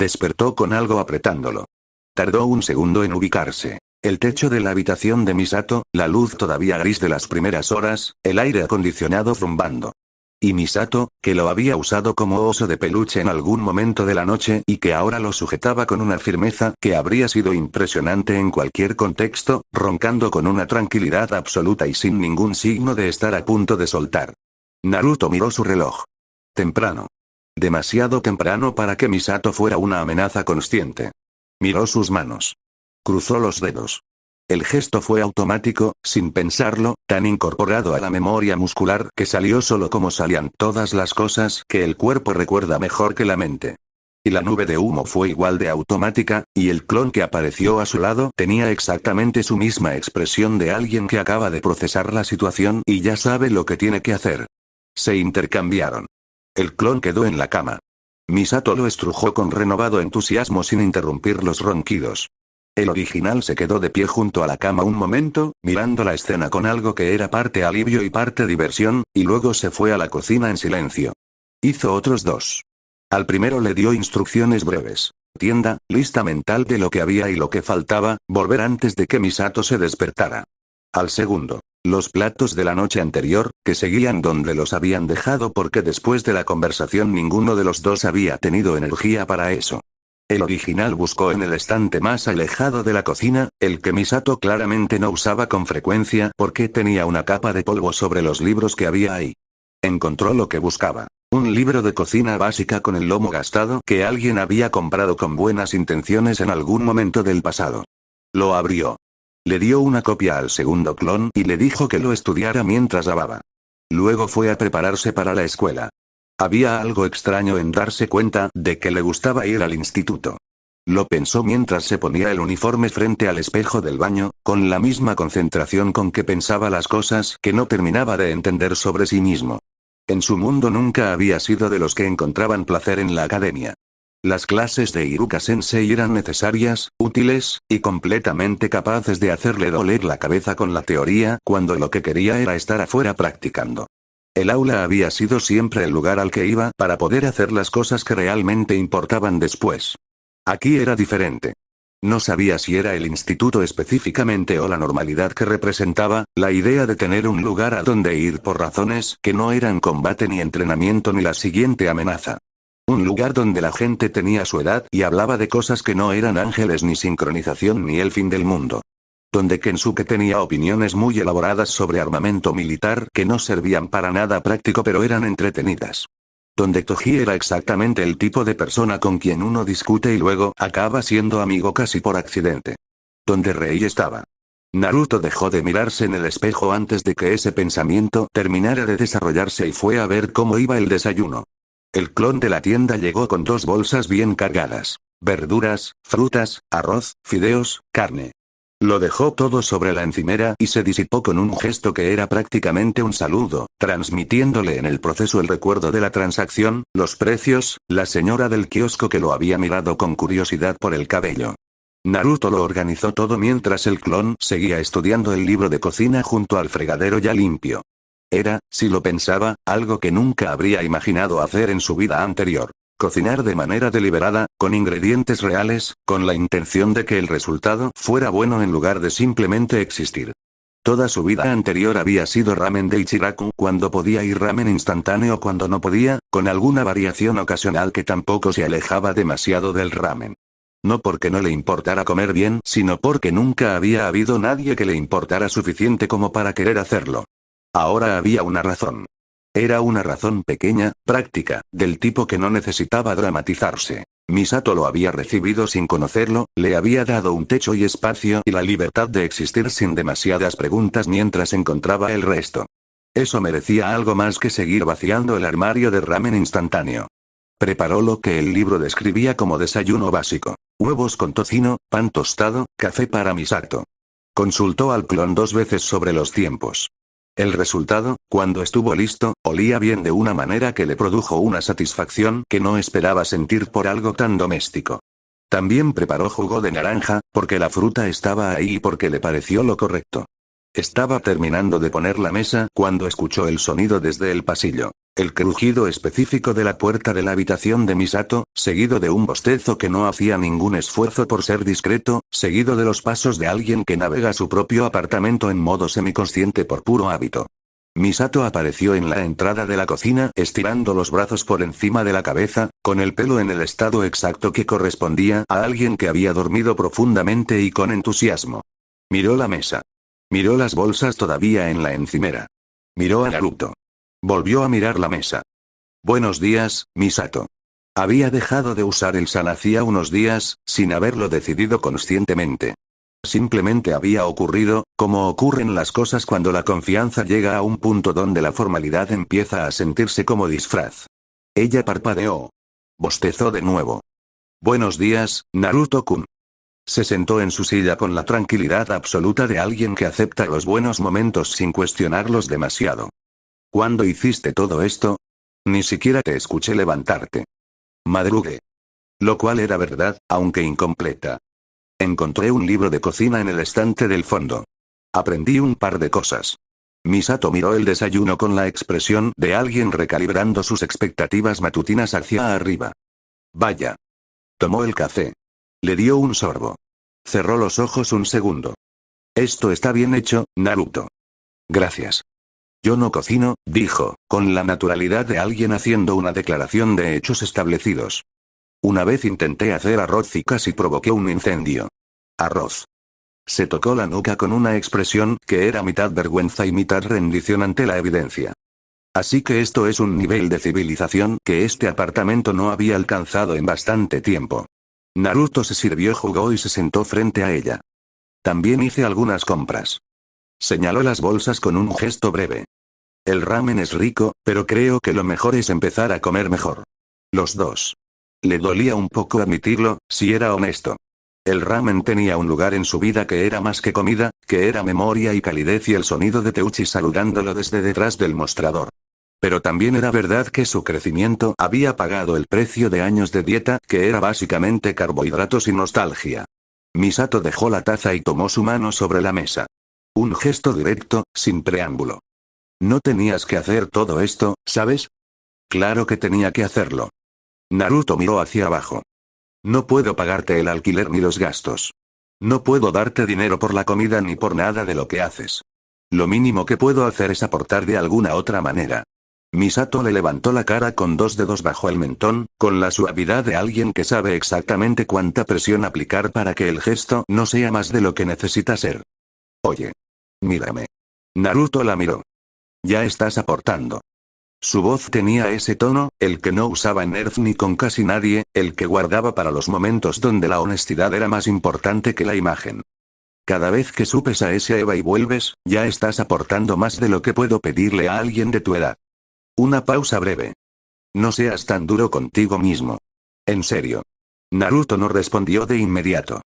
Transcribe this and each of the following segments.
Despertó con algo apretándolo. Tardó un segundo en ubicarse. El techo de la habitación de Misato, la luz todavía gris de las primeras horas, el aire acondicionado zumbando. Y Misato, que lo había usado como oso de peluche en algún momento de la noche y que ahora lo sujetaba con una firmeza que habría sido impresionante en cualquier contexto, roncando con una tranquilidad absoluta y sin ningún signo de estar a punto de soltar. Naruto miró su reloj. Temprano. Demasiado temprano para que Misato fuera una amenaza consciente. Miró sus manos. Cruzó los dedos. El gesto fue automático, sin pensarlo, tan incorporado a la memoria muscular que salió solo como salían todas las cosas que el cuerpo recuerda mejor que la mente. Y la nube de humo fue igual de automática, y el clon que apareció a su lado tenía exactamente su misma expresión de alguien que acaba de procesar la situación y ya sabe lo que tiene que hacer. Se intercambiaron. El clon quedó en la cama. Misato lo estrujó con renovado entusiasmo sin interrumpir los ronquidos. El original se quedó de pie junto a la cama un momento, mirando la escena con algo que era parte alivio y parte diversión, y luego se fue a la cocina en silencio. Hizo otros dos. Al primero le dio instrucciones breves. Tienda, lista mental de lo que había y lo que faltaba, volver antes de que Misato se despertara. Al segundo, los platos de la noche anterior, que seguían donde los habían dejado porque después de la conversación ninguno de los dos había tenido energía para eso. El original buscó en el estante más alejado de la cocina, el que Misato claramente no usaba con frecuencia porque tenía una capa de polvo sobre los libros que había ahí. Encontró lo que buscaba. Un libro de cocina básica con el lomo gastado que alguien había comprado con buenas intenciones en algún momento del pasado. Lo abrió. Le dio una copia al segundo clon y le dijo que lo estudiara mientras lavaba. Luego fue a prepararse para la escuela. Había algo extraño en darse cuenta de que le gustaba ir al instituto. Lo pensó mientras se ponía el uniforme frente al espejo del baño, con la misma concentración con que pensaba las cosas que no terminaba de entender sobre sí mismo. En su mundo nunca había sido de los que encontraban placer en la academia. Las clases de Iruka-sensei eran necesarias, útiles, y completamente capaces de hacerle doler la cabeza con la teoría cuando lo que quería era estar afuera practicando. El aula había sido siempre el lugar al que iba para poder hacer las cosas que realmente importaban después. Aquí era diferente. No sabía si era el instituto específicamente o la normalidad que representaba, la idea de tener un lugar a donde ir por razones que no eran combate ni entrenamiento ni la siguiente amenaza. Un lugar donde la gente tenía su edad y hablaba de cosas que no eran ángeles ni sincronización ni el fin del mundo. Donde Kensuke tenía opiniones muy elaboradas sobre armamento militar que no servían para nada práctico pero eran entretenidas. Donde Toji era exactamente el tipo de persona con quien uno discute y luego acaba siendo amigo casi por accidente. Donde Rei estaba. Naruto dejó de mirarse en el espejo antes de que ese pensamiento terminara de desarrollarse y fue a ver cómo iba el desayuno. El clon de la tienda llegó con 2 bolsas bien cargadas. Verduras, frutas, arroz, fideos, carne. Lo dejó todo sobre la encimera y se disipó con un gesto que era prácticamente un saludo, transmitiéndole en el proceso el recuerdo de la transacción, los precios, la señora del kiosco que lo había mirado con curiosidad por el cabello. Naruto lo organizó todo mientras el clon seguía estudiando el libro de cocina junto al fregadero ya limpio. Era, si lo pensaba, algo que nunca habría imaginado hacer en su vida anterior. Cocinar de manera deliberada, con ingredientes reales, con la intención de que el resultado fuera bueno en lugar de simplemente existir. Toda su vida anterior había sido ramen de Ichiraku cuando podía y ramen instantáneo cuando no podía, con alguna variación ocasional que tampoco se alejaba demasiado del ramen. No porque no le importara comer bien, sino porque nunca había habido nadie que le importara suficiente como para querer hacerlo. Ahora había una razón. Era una razón pequeña, práctica, del tipo que no necesitaba dramatizarse. Misato lo había recibido sin conocerlo, le había dado un techo y espacio y la libertad de existir sin demasiadas preguntas mientras encontraba el resto. Eso merecía algo más que seguir vaciando el armario de ramen instantáneo. Preparó lo que el libro describía como desayuno básico. Huevos con tocino, pan tostado, café para Misato. Consultó al clon 2 veces sobre los tiempos. El resultado, cuando estuvo listo, olía bien de una manera que le produjo una satisfacción que no esperaba sentir por algo tan doméstico. También preparó jugo de naranja, porque la fruta estaba ahí y porque le pareció lo correcto. Estaba terminando de poner la mesa cuando escuchó el sonido desde el pasillo. El crujido específico de la puerta de la habitación de Misato, seguido de un bostezo que no hacía ningún esfuerzo por ser discreto, seguido de los pasos de alguien que navega su propio apartamento en modo semiconsciente por puro hábito. Misato apareció en la entrada de la cocina, estirando los brazos por encima de la cabeza, con el pelo en el estado exacto que correspondía a alguien que había dormido profundamente y con entusiasmo. Miró la mesa. Miró las bolsas todavía en la encimera. Miró a Naruto. Volvió a mirar la mesa. Buenos días, Misato. Había dejado de usar el san hacía unos días, sin haberlo decidido conscientemente. Simplemente había ocurrido, como ocurren las cosas cuando la confianza llega a un punto donde la formalidad empieza a sentirse como disfraz. Ella parpadeó. Bostezó de nuevo. Buenos días, Naruto-kun. Se sentó en su silla con la tranquilidad absoluta de alguien que acepta los buenos momentos sin cuestionarlos demasiado. ¿Cuándo hiciste todo esto? Ni siquiera te escuché levantarte. Madrugué. Lo cual era verdad, aunque incompleta. Encontré un libro de cocina en el estante del fondo. Aprendí un par de cosas. Misato miró el desayuno con la expresión de alguien recalibrando sus expectativas matutinas hacia arriba. Vaya. Tomó el café. Le dio un sorbo. Cerró los ojos un segundo. Esto está bien hecho, Naruto. Gracias. Yo no cocino, dijo, con la naturalidad de alguien haciendo una declaración de hechos establecidos. Una vez intenté hacer arroz y casi provoqué un incendio. Arroz. Se tocó la nuca con una expresión que era mitad vergüenza y mitad rendición ante la evidencia. Así que esto es un nivel de civilización que este apartamento no había alcanzado en bastante tiempo. Naruto se sirvió jugo y se sentó frente a ella. También hice algunas compras. Señaló las bolsas con un gesto breve. El ramen es rico, pero creo que lo mejor es empezar a comer mejor. Los dos. Le dolía un poco admitirlo, si era honesto. El ramen tenía un lugar en su vida que era más que comida, que era memoria y calidez y el sonido de Teuchi saludándolo desde detrás del mostrador. Pero también era verdad que su crecimiento había pagado el precio de años de dieta, que era básicamente carbohidratos y nostalgia. Misato dejó la taza y tomó su mano sobre la mesa. Un gesto directo, sin preámbulo. No tenías que hacer todo esto, ¿sabes? Claro que tenía que hacerlo. Naruto miró hacia abajo. No puedo pagarte el alquiler ni los gastos. No puedo darte dinero por la comida ni por nada de lo que haces. Lo mínimo que puedo hacer es aportar de alguna otra manera. Misato le levantó la cara con dos dedos bajo el mentón, con la suavidad de alguien que sabe exactamente cuánta presión aplicar para que el gesto no sea más de lo que necesita ser. Oye. Mírame. Naruto la miró. Ya estás aportando. Su voz tenía ese tono, el que no usaba en Nerf ni con casi nadie, el que guardaba para los momentos donde la honestidad era más importante que la imagen. Cada vez que supes a ese Eva y vuelves, ya estás aportando más de lo que puedo pedirle a alguien de tu edad. Una pausa breve. No seas tan duro contigo mismo. En serio. Naruto no respondió de inmediato.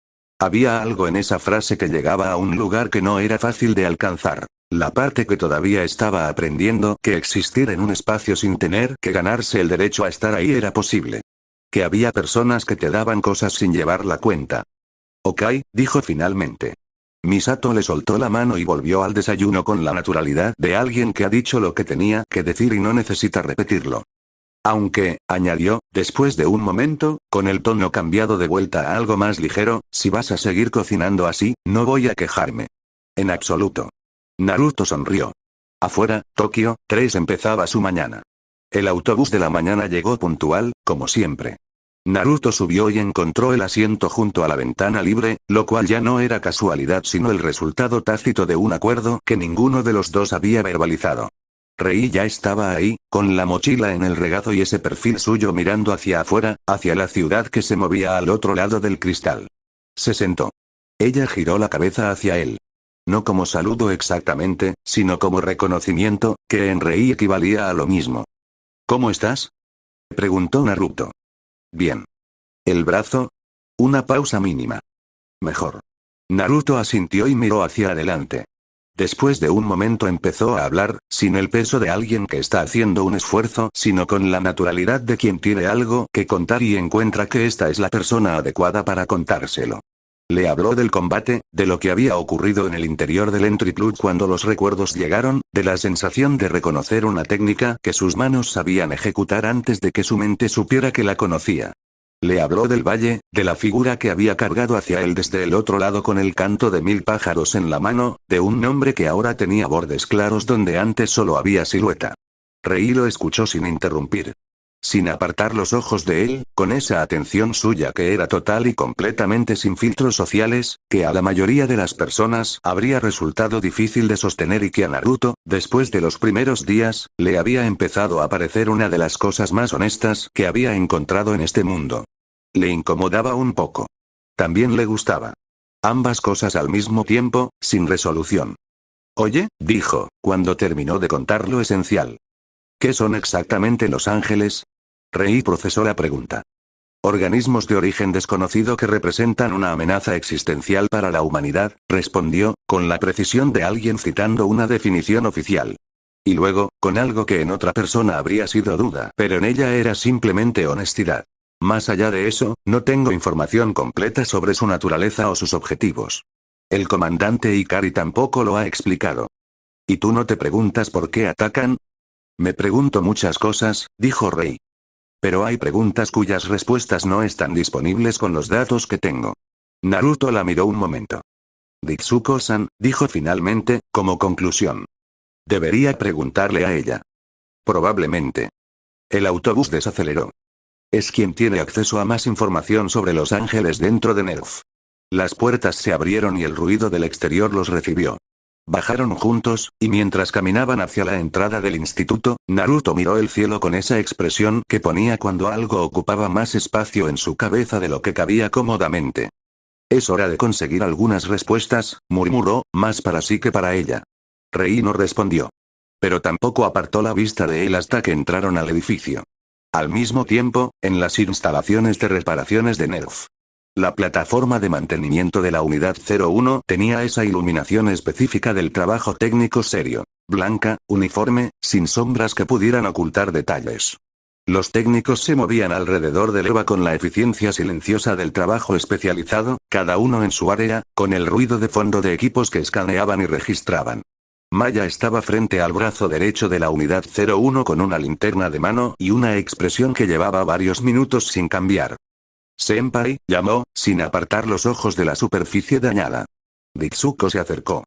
Había algo en esa frase que llegaba a un lugar que no era fácil de alcanzar. La parte que todavía estaba aprendiendo que existir en un espacio sin tener que ganarse el derecho a estar ahí era posible. Que había personas que te daban cosas sin llevar la cuenta. Ok, dijo finalmente. Misato le soltó la mano y volvió al desayuno con la naturalidad de alguien que ha dicho lo que tenía que decir y no necesita repetirlo. Aunque, añadió, después de un momento, con el tono cambiado de vuelta a algo más ligero, si vas a seguir cocinando así, no voy a quejarme. En absoluto. Naruto sonrió. Afuera, Tokio, 3 empezaba su mañana. El autobús de la mañana llegó puntual, como siempre. Naruto subió y encontró el asiento junto a la ventana libre, lo cual ya no era casualidad sino el resultado tácito de un acuerdo que ninguno de los dos había verbalizado. Rei ya estaba ahí, con la mochila en el regazo y ese perfil suyo mirando hacia afuera, hacia la ciudad que se movía al otro lado del cristal. Se sentó. Ella giró la cabeza hacia él. No como saludo exactamente, sino como reconocimiento, que en Rei equivalía a lo mismo. ¿Cómo estás? Preguntó Naruto. Bien. ¿El brazo? Una pausa mínima. Mejor. Naruto asintió y miró hacia adelante. Después de un momento empezó a hablar, sin el peso de alguien que está haciendo un esfuerzo, sino con la naturalidad de quien tiene algo que contar y encuentra que esta es la persona adecuada para contárselo. Le habló del combate, de lo que había ocurrido en el interior del Entry Plug cuando los recuerdos llegaron, de la sensación de reconocer una técnica que sus manos sabían ejecutar antes de que su mente supiera que la conocía. Le habló del valle, de la figura que había cargado hacia él desde el otro lado con el canto de 1000 pájaros en la mano, de un nombre que ahora tenía bordes claros donde antes solo había silueta. Rei lo escuchó sin interrumpir. Sin apartar los ojos de él, con esa atención suya que era total y completamente sin filtros sociales, que a la mayoría de las personas habría resultado difícil de sostener y que a Naruto, después de los primeros días, le había empezado a parecer una de las cosas más honestas que había encontrado en este mundo. Le incomodaba un poco. También le gustaba. Ambas cosas al mismo tiempo, sin resolución. Oye, dijo, cuando terminó de contar lo esencial. ¿Qué son exactamente los ángeles? Rei procesó la pregunta. Organismos de origen desconocido que representan una amenaza existencial para la humanidad, respondió, con la precisión de alguien citando una definición oficial. Y luego, con algo que en otra persona habría sido duda, pero en ella era simplemente honestidad. Más allá de eso, no tengo información completa sobre su naturaleza o sus objetivos. El comandante Ikari tampoco lo ha explicado. ¿Y tú no te preguntas por qué atacan? Me pregunto muchas cosas, dijo Rei. Pero hay preguntas cuyas respuestas no están disponibles con los datos que tengo. Naruto la miró un momento. Ritsuko-san, dijo finalmente, como conclusión. Debería preguntarle a ella. Probablemente. El autobús desaceleró. Es quien tiene acceso a más información sobre los ángeles dentro de Nerf. Las puertas se abrieron y el ruido del exterior los recibió. Bajaron juntos, y mientras caminaban hacia la entrada del instituto, Naruto miró el cielo con esa expresión que ponía cuando algo ocupaba más espacio en su cabeza de lo que cabía cómodamente. Es hora de conseguir algunas respuestas, murmuró, más para sí que para ella. Rei no respondió. Pero tampoco apartó la vista de él hasta que entraron al edificio. Al mismo tiempo, en las instalaciones de reparaciones de Nerf. La plataforma de mantenimiento de la Unidad 01 tenía esa iluminación específica del trabajo técnico serio. Blanca, uniforme, sin sombras que pudieran ocultar detalles. Los técnicos se movían alrededor del EVA con la eficiencia silenciosa del trabajo especializado, cada uno en su área, con el ruido de fondo de equipos que escaneaban y registraban. Maya estaba frente al brazo derecho de la Unidad 01 con una linterna de mano y una expresión que llevaba varios minutos sin cambiar. «Senpai», llamó, sin apartar los ojos de la superficie dañada. Ritsuko se acercó.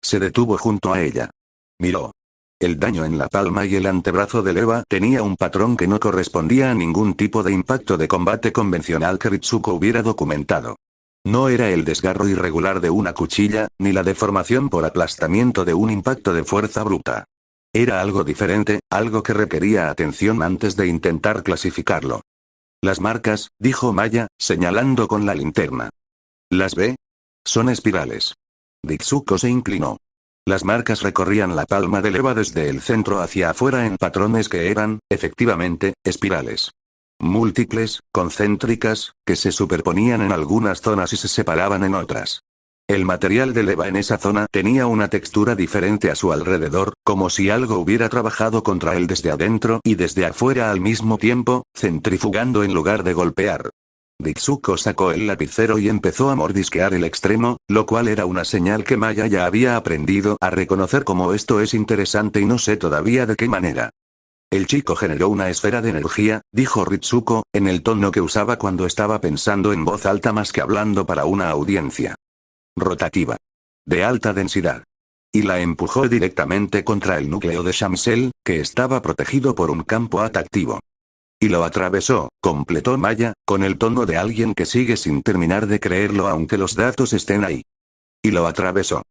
Se detuvo junto a ella. Miró. El daño en la palma y el antebrazo de Eva tenía un patrón que no correspondía a ningún tipo de impacto de combate convencional que Ritsuko hubiera documentado. No era el desgarro irregular de una cuchilla, ni la deformación por aplastamiento de un impacto de fuerza bruta. Era algo diferente, algo que requería atención antes de intentar clasificarlo. Las marcas, dijo Maya, señalando con la linterna. ¿Las ve? Son espirales. Ritsuko se inclinó. Las marcas recorrían la palma de Eva desde el centro hacia afuera en patrones que eran, efectivamente, espirales. Múltiples, concéntricas, que se superponían en algunas zonas y se separaban en otras. El material de Eva en esa zona tenía una textura diferente a su alrededor, como si algo hubiera trabajado contra él desde adentro y desde afuera al mismo tiempo, centrifugando en lugar de golpear. Ritsuko sacó el lapicero y empezó a mordisquear el extremo, lo cual era una señal que Maya ya había aprendido a reconocer como esto es interesante y no sé todavía de qué manera. El chico generó una esfera de energía, dijo Ritsuko, en el tono que usaba cuando estaba pensando en voz alta más que hablando para una audiencia. Rotativa. De alta densidad. Y la empujó directamente contra el núcleo de Shamsel, que estaba protegido por un campo atractivo. Y lo atravesó, completó Maya, con el tono de alguien que sigue sin terminar de creerlo aunque los datos estén ahí. Y lo atravesó.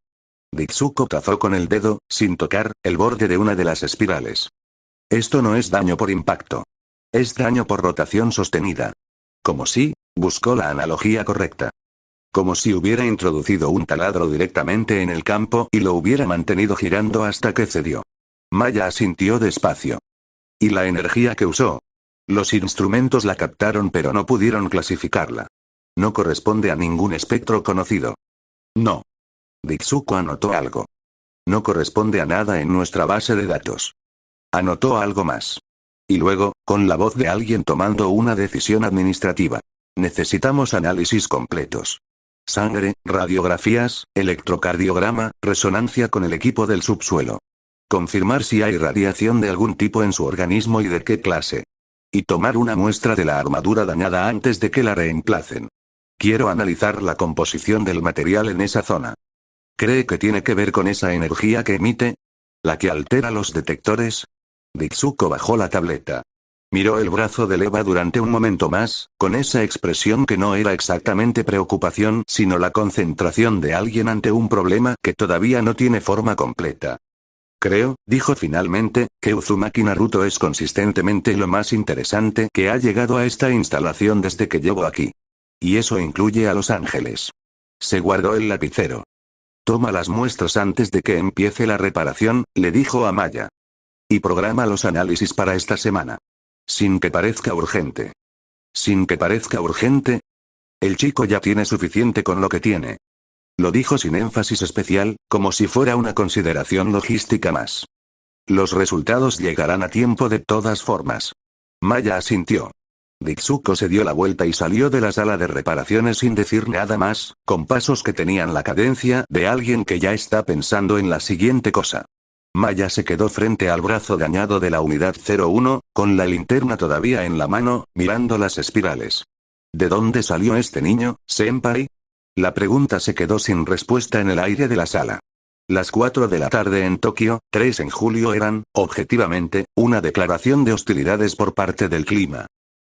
Ritsuko trazó con el dedo, sin tocar, el borde de una de las espirales. Esto no es daño por impacto. Es daño por rotación sostenida. Como si, buscó la analogía correcta. Como si hubiera introducido un taladro directamente en el campo y lo hubiera mantenido girando hasta que cedió. Maya asintió despacio. ¿Y la energía que usó? Los instrumentos la captaron pero no pudieron clasificarla. No corresponde a ningún espectro conocido. No. Ritsuko anotó algo. No corresponde a nada en nuestra base de datos. Anotó algo más. Y luego, con la voz de alguien tomando una decisión administrativa. Necesitamos análisis completos. Sangre, radiografías, electrocardiograma, resonancia con el equipo del subsuelo. Confirmar si hay radiación de algún tipo en su organismo y de qué clase. Y tomar una muestra de la armadura dañada antes de que la reemplacen. Quiero analizar la composición del material en esa zona. ¿Cree que tiene que ver con esa energía que emite? ¿La que altera los detectores? Ditsuko bajó la tableta. Miró el brazo de Eva durante un momento más, con esa expresión que no era exactamente preocupación, sino la concentración de alguien ante un problema que todavía no tiene forma completa. Creo, dijo finalmente, que Uzumaki Naruto es consistentemente lo más interesante que ha llegado a esta instalación desde que llevo aquí. Y eso incluye a Los Ángeles. Se guardó el lapicero. Toma las muestras antes de que empiece la reparación, le dijo a Maya. Y programa los análisis para esta semana. Sin que parezca urgente. ¿Sin que parezca urgente? El chico ya tiene suficiente con lo que tiene. Lo dijo sin énfasis especial, como si fuera una consideración logística más. Los resultados llegarán a tiempo de todas formas. Maya asintió. Ditsuko se dio la vuelta y salió de la sala de reparaciones sin decir nada más, con pasos que tenían la cadencia de alguien que ya está pensando en la siguiente cosa. Maya se quedó frente al brazo dañado de la unidad 01, con la linterna todavía en la mano, mirando las espirales. ¿De dónde salió este niño, senpai? La pregunta se quedó sin respuesta en el aire de la sala. Las 4 de la tarde en Tokio, 3 en julio eran, objetivamente, una declaración de hostilidades por parte del clima.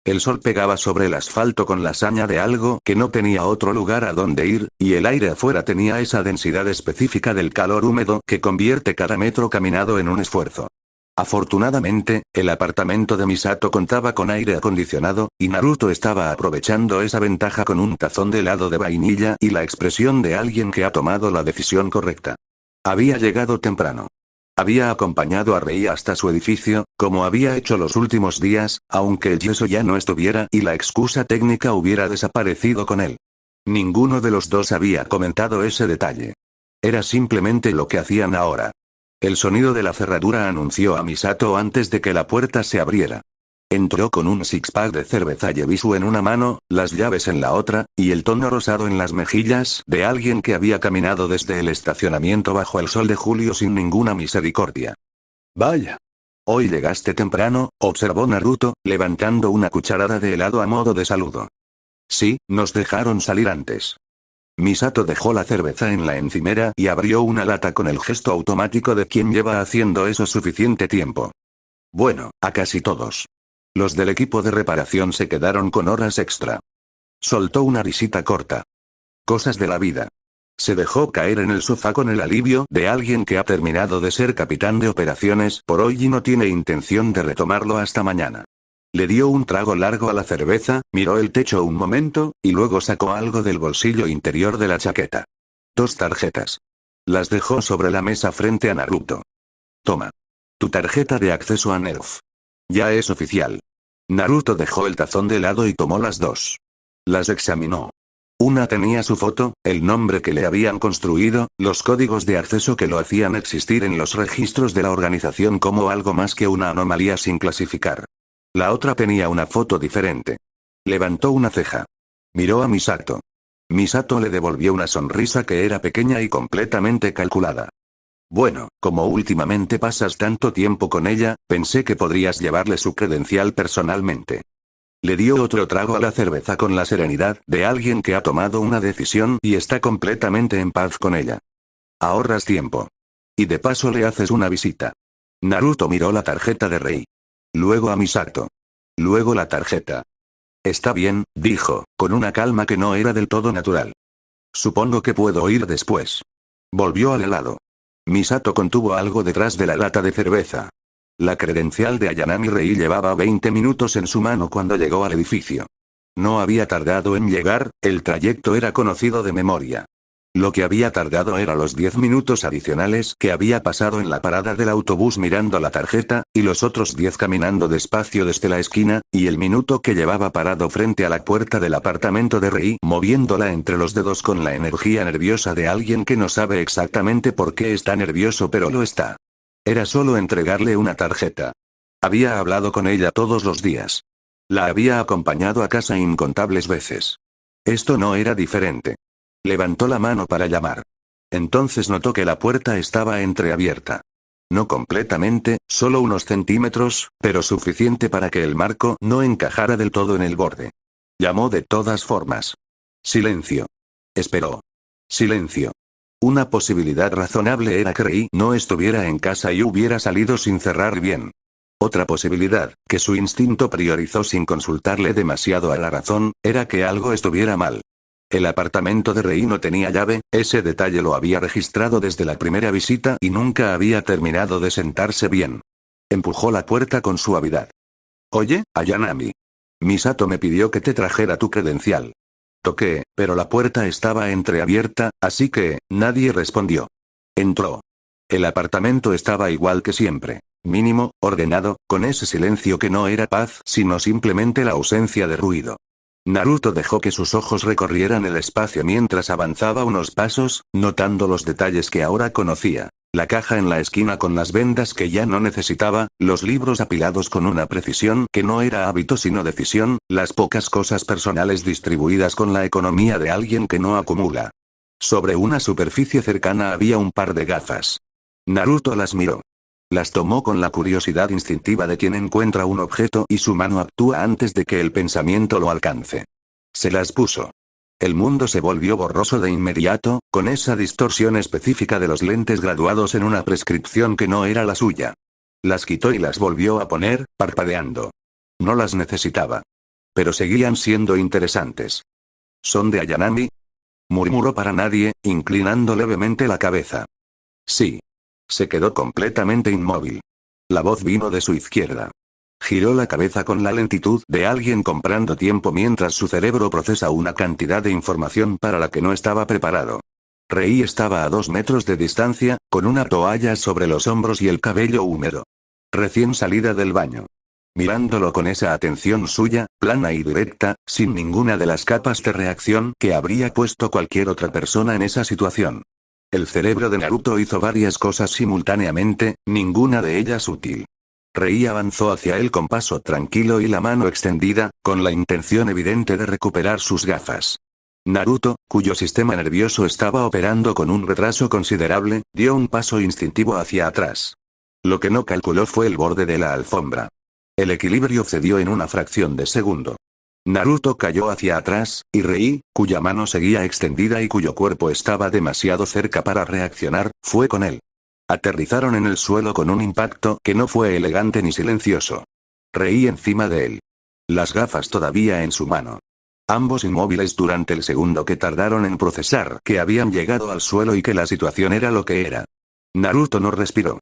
El sol pegaba sobre el asfalto con la saña de algo que no tenía otro lugar a donde ir, y el aire afuera tenía esa densidad específica del calor húmedo que convierte cada metro caminado en un esfuerzo. Afortunadamente, el apartamento de Misato contaba con aire acondicionado, y Naruto estaba aprovechando esa ventaja con un tazón de helado de vainilla y la expresión de alguien que ha tomado la decisión correcta. Había llegado temprano. Había acompañado a Rei hasta su edificio, como había hecho los últimos días, aunque el yeso ya no estuviera y la excusa técnica hubiera desaparecido con él. Ninguno de los dos había comentado ese detalle. Era simplemente lo que hacían ahora. El sonido de la cerradura anunció a Misato antes de que la puerta se abriera. Entró con un six-pack de cerveza Yebisu en una mano, las llaves en la otra, y el tono rosado en las mejillas de alguien que había caminado desde el estacionamiento bajo el sol de julio sin ninguna misericordia. Vaya. Hoy llegaste temprano, observó Naruto, levantando una cucharada de helado a modo de saludo. Sí, nos dejaron salir antes. Misato dejó la cerveza en la encimera y abrió una lata con el gesto automático de quien lleva haciendo eso suficiente tiempo. Bueno, a casi todos. Los del equipo de reparación se quedaron con horas extra. Soltó una risita corta. Cosas de la vida. Se dejó caer en el sofá con el alivio de alguien que ha terminado de ser capitán de operaciones por hoy y no tiene intención de retomarlo hasta mañana. Le dio un trago largo a la cerveza, miró el techo un momento, y luego sacó algo del bolsillo interior de la chaqueta. 2 tarjetas. Las dejó sobre la mesa frente a Naruto. Toma. Tu tarjeta de acceso a Nerf. Ya es oficial. Naruto dejó el tazón de lado y tomó las 2. Las examinó. Una tenía su foto, el nombre que le habían construido, los códigos de acceso que lo hacían existir en los registros de la organización como algo más que una anomalía sin clasificar. La otra tenía una foto diferente. Levantó una ceja. Miró a Misato. Misato le devolvió una sonrisa que era pequeña y completamente calculada. Bueno, como últimamente pasas tanto tiempo con ella, pensé que podrías llevarle su credencial personalmente. Le dio otro trago a la cerveza con la serenidad de alguien que ha tomado una decisión y está completamente en paz con ella. Ahorras tiempo. Y de paso le haces una visita. Naruto miró la tarjeta de Rei. Luego a Misato. Luego la tarjeta. Está bien, dijo, con una calma que no era del todo natural. Supongo que puedo ir después. Volvió al helado. Misato contuvo algo detrás de la lata de cerveza. La credencial de Ayanami Rei llevaba 20 minutos en su mano cuando llegó al edificio. No había tardado en llegar, el trayecto era conocido de memoria. Lo que había tardado era los 10 minutos adicionales que había pasado en la parada del autobús mirando la tarjeta, y los otros 10 caminando despacio desde la esquina, y el minuto que llevaba parado frente a la puerta del apartamento de Rei, moviéndola entre los dedos con la energía nerviosa de alguien que no sabe exactamente por qué está nervioso pero lo está. Era solo entregarle una tarjeta. Había hablado con ella todos los días. La había acompañado a casa incontables veces. Esto no era diferente. Levantó la mano para llamar. Entonces notó que la puerta estaba entreabierta. No completamente, solo unos centímetros, pero suficiente para que el marco no encajara del todo en el borde. Llamó de todas formas. Silencio. Esperó. Silencio. Una posibilidad razonable era que Rei no estuviera en casa y hubiera salido sin cerrar bien. Otra posibilidad, que su instinto priorizó sin consultarle demasiado a la razón, era que algo estuviera mal. El apartamento de Rei no tenía llave, ese detalle lo había registrado desde la primera visita y nunca había terminado de sentarse bien. Empujó la puerta con suavidad. Oye, Ayanami. Misato me pidió que te trajera tu credencial. Toqué, pero la puerta estaba entreabierta, así que, nadie respondió. Entró. El apartamento estaba igual que siempre. Mínimo, ordenado, con ese silencio que no era paz, sino simplemente la ausencia de ruido. Naruto dejó que sus ojos recorrieran el espacio mientras avanzaba unos pasos, notando los detalles que ahora conocía. La caja en la esquina con las vendas que ya no necesitaba, los libros apilados con una precisión que no era hábito sino decisión, las pocas cosas personales distribuidas con la economía de alguien que no acumula. Sobre una superficie cercana había un par de gafas. Naruto las miró. Las tomó con la curiosidad instintiva de quien encuentra un objeto y su mano actúa antes de que el pensamiento lo alcance. Se las puso. El mundo se volvió borroso de inmediato, con esa distorsión específica de los lentes graduados en una prescripción que no era la suya. Las quitó y las volvió a poner, parpadeando. No las necesitaba. Pero seguían siendo interesantes. ¿Son de Ayanami? Murmuró para nadie, inclinando levemente la cabeza. Sí. Se quedó completamente inmóvil. La voz vino de su izquierda. Giró la cabeza con la lentitud de alguien comprando tiempo mientras su cerebro procesa una cantidad de información para la que no estaba preparado. Rei estaba a 2 metros de distancia, con una toalla sobre los hombros y el cabello húmedo. Recién salida del baño. Mirándolo con esa atención suya, plana y directa, sin ninguna de las capas de reacción que habría puesto cualquier otra persona en esa situación. El cerebro de Naruto hizo varias cosas simultáneamente, ninguna de ellas útil. Rei avanzó hacia él con paso tranquilo y la mano extendida, con la intención evidente de recuperar sus gafas. Naruto, cuyo sistema nervioso estaba operando con un retraso considerable, dio un paso instintivo hacia atrás. Lo que no calculó fue el borde de la alfombra. El equilibrio cedió en una fracción de segundo. Naruto cayó hacia atrás, y Rei, cuya mano seguía extendida y cuyo cuerpo estaba demasiado cerca para reaccionar, fue con él. Aterrizaron en el suelo con un impacto que no fue elegante ni silencioso. Rei encima de él. Las gafas todavía en su mano. Ambos inmóviles durante el segundo que tardaron en procesar que habían llegado al suelo y que la situación era lo que era. Naruto no respiró.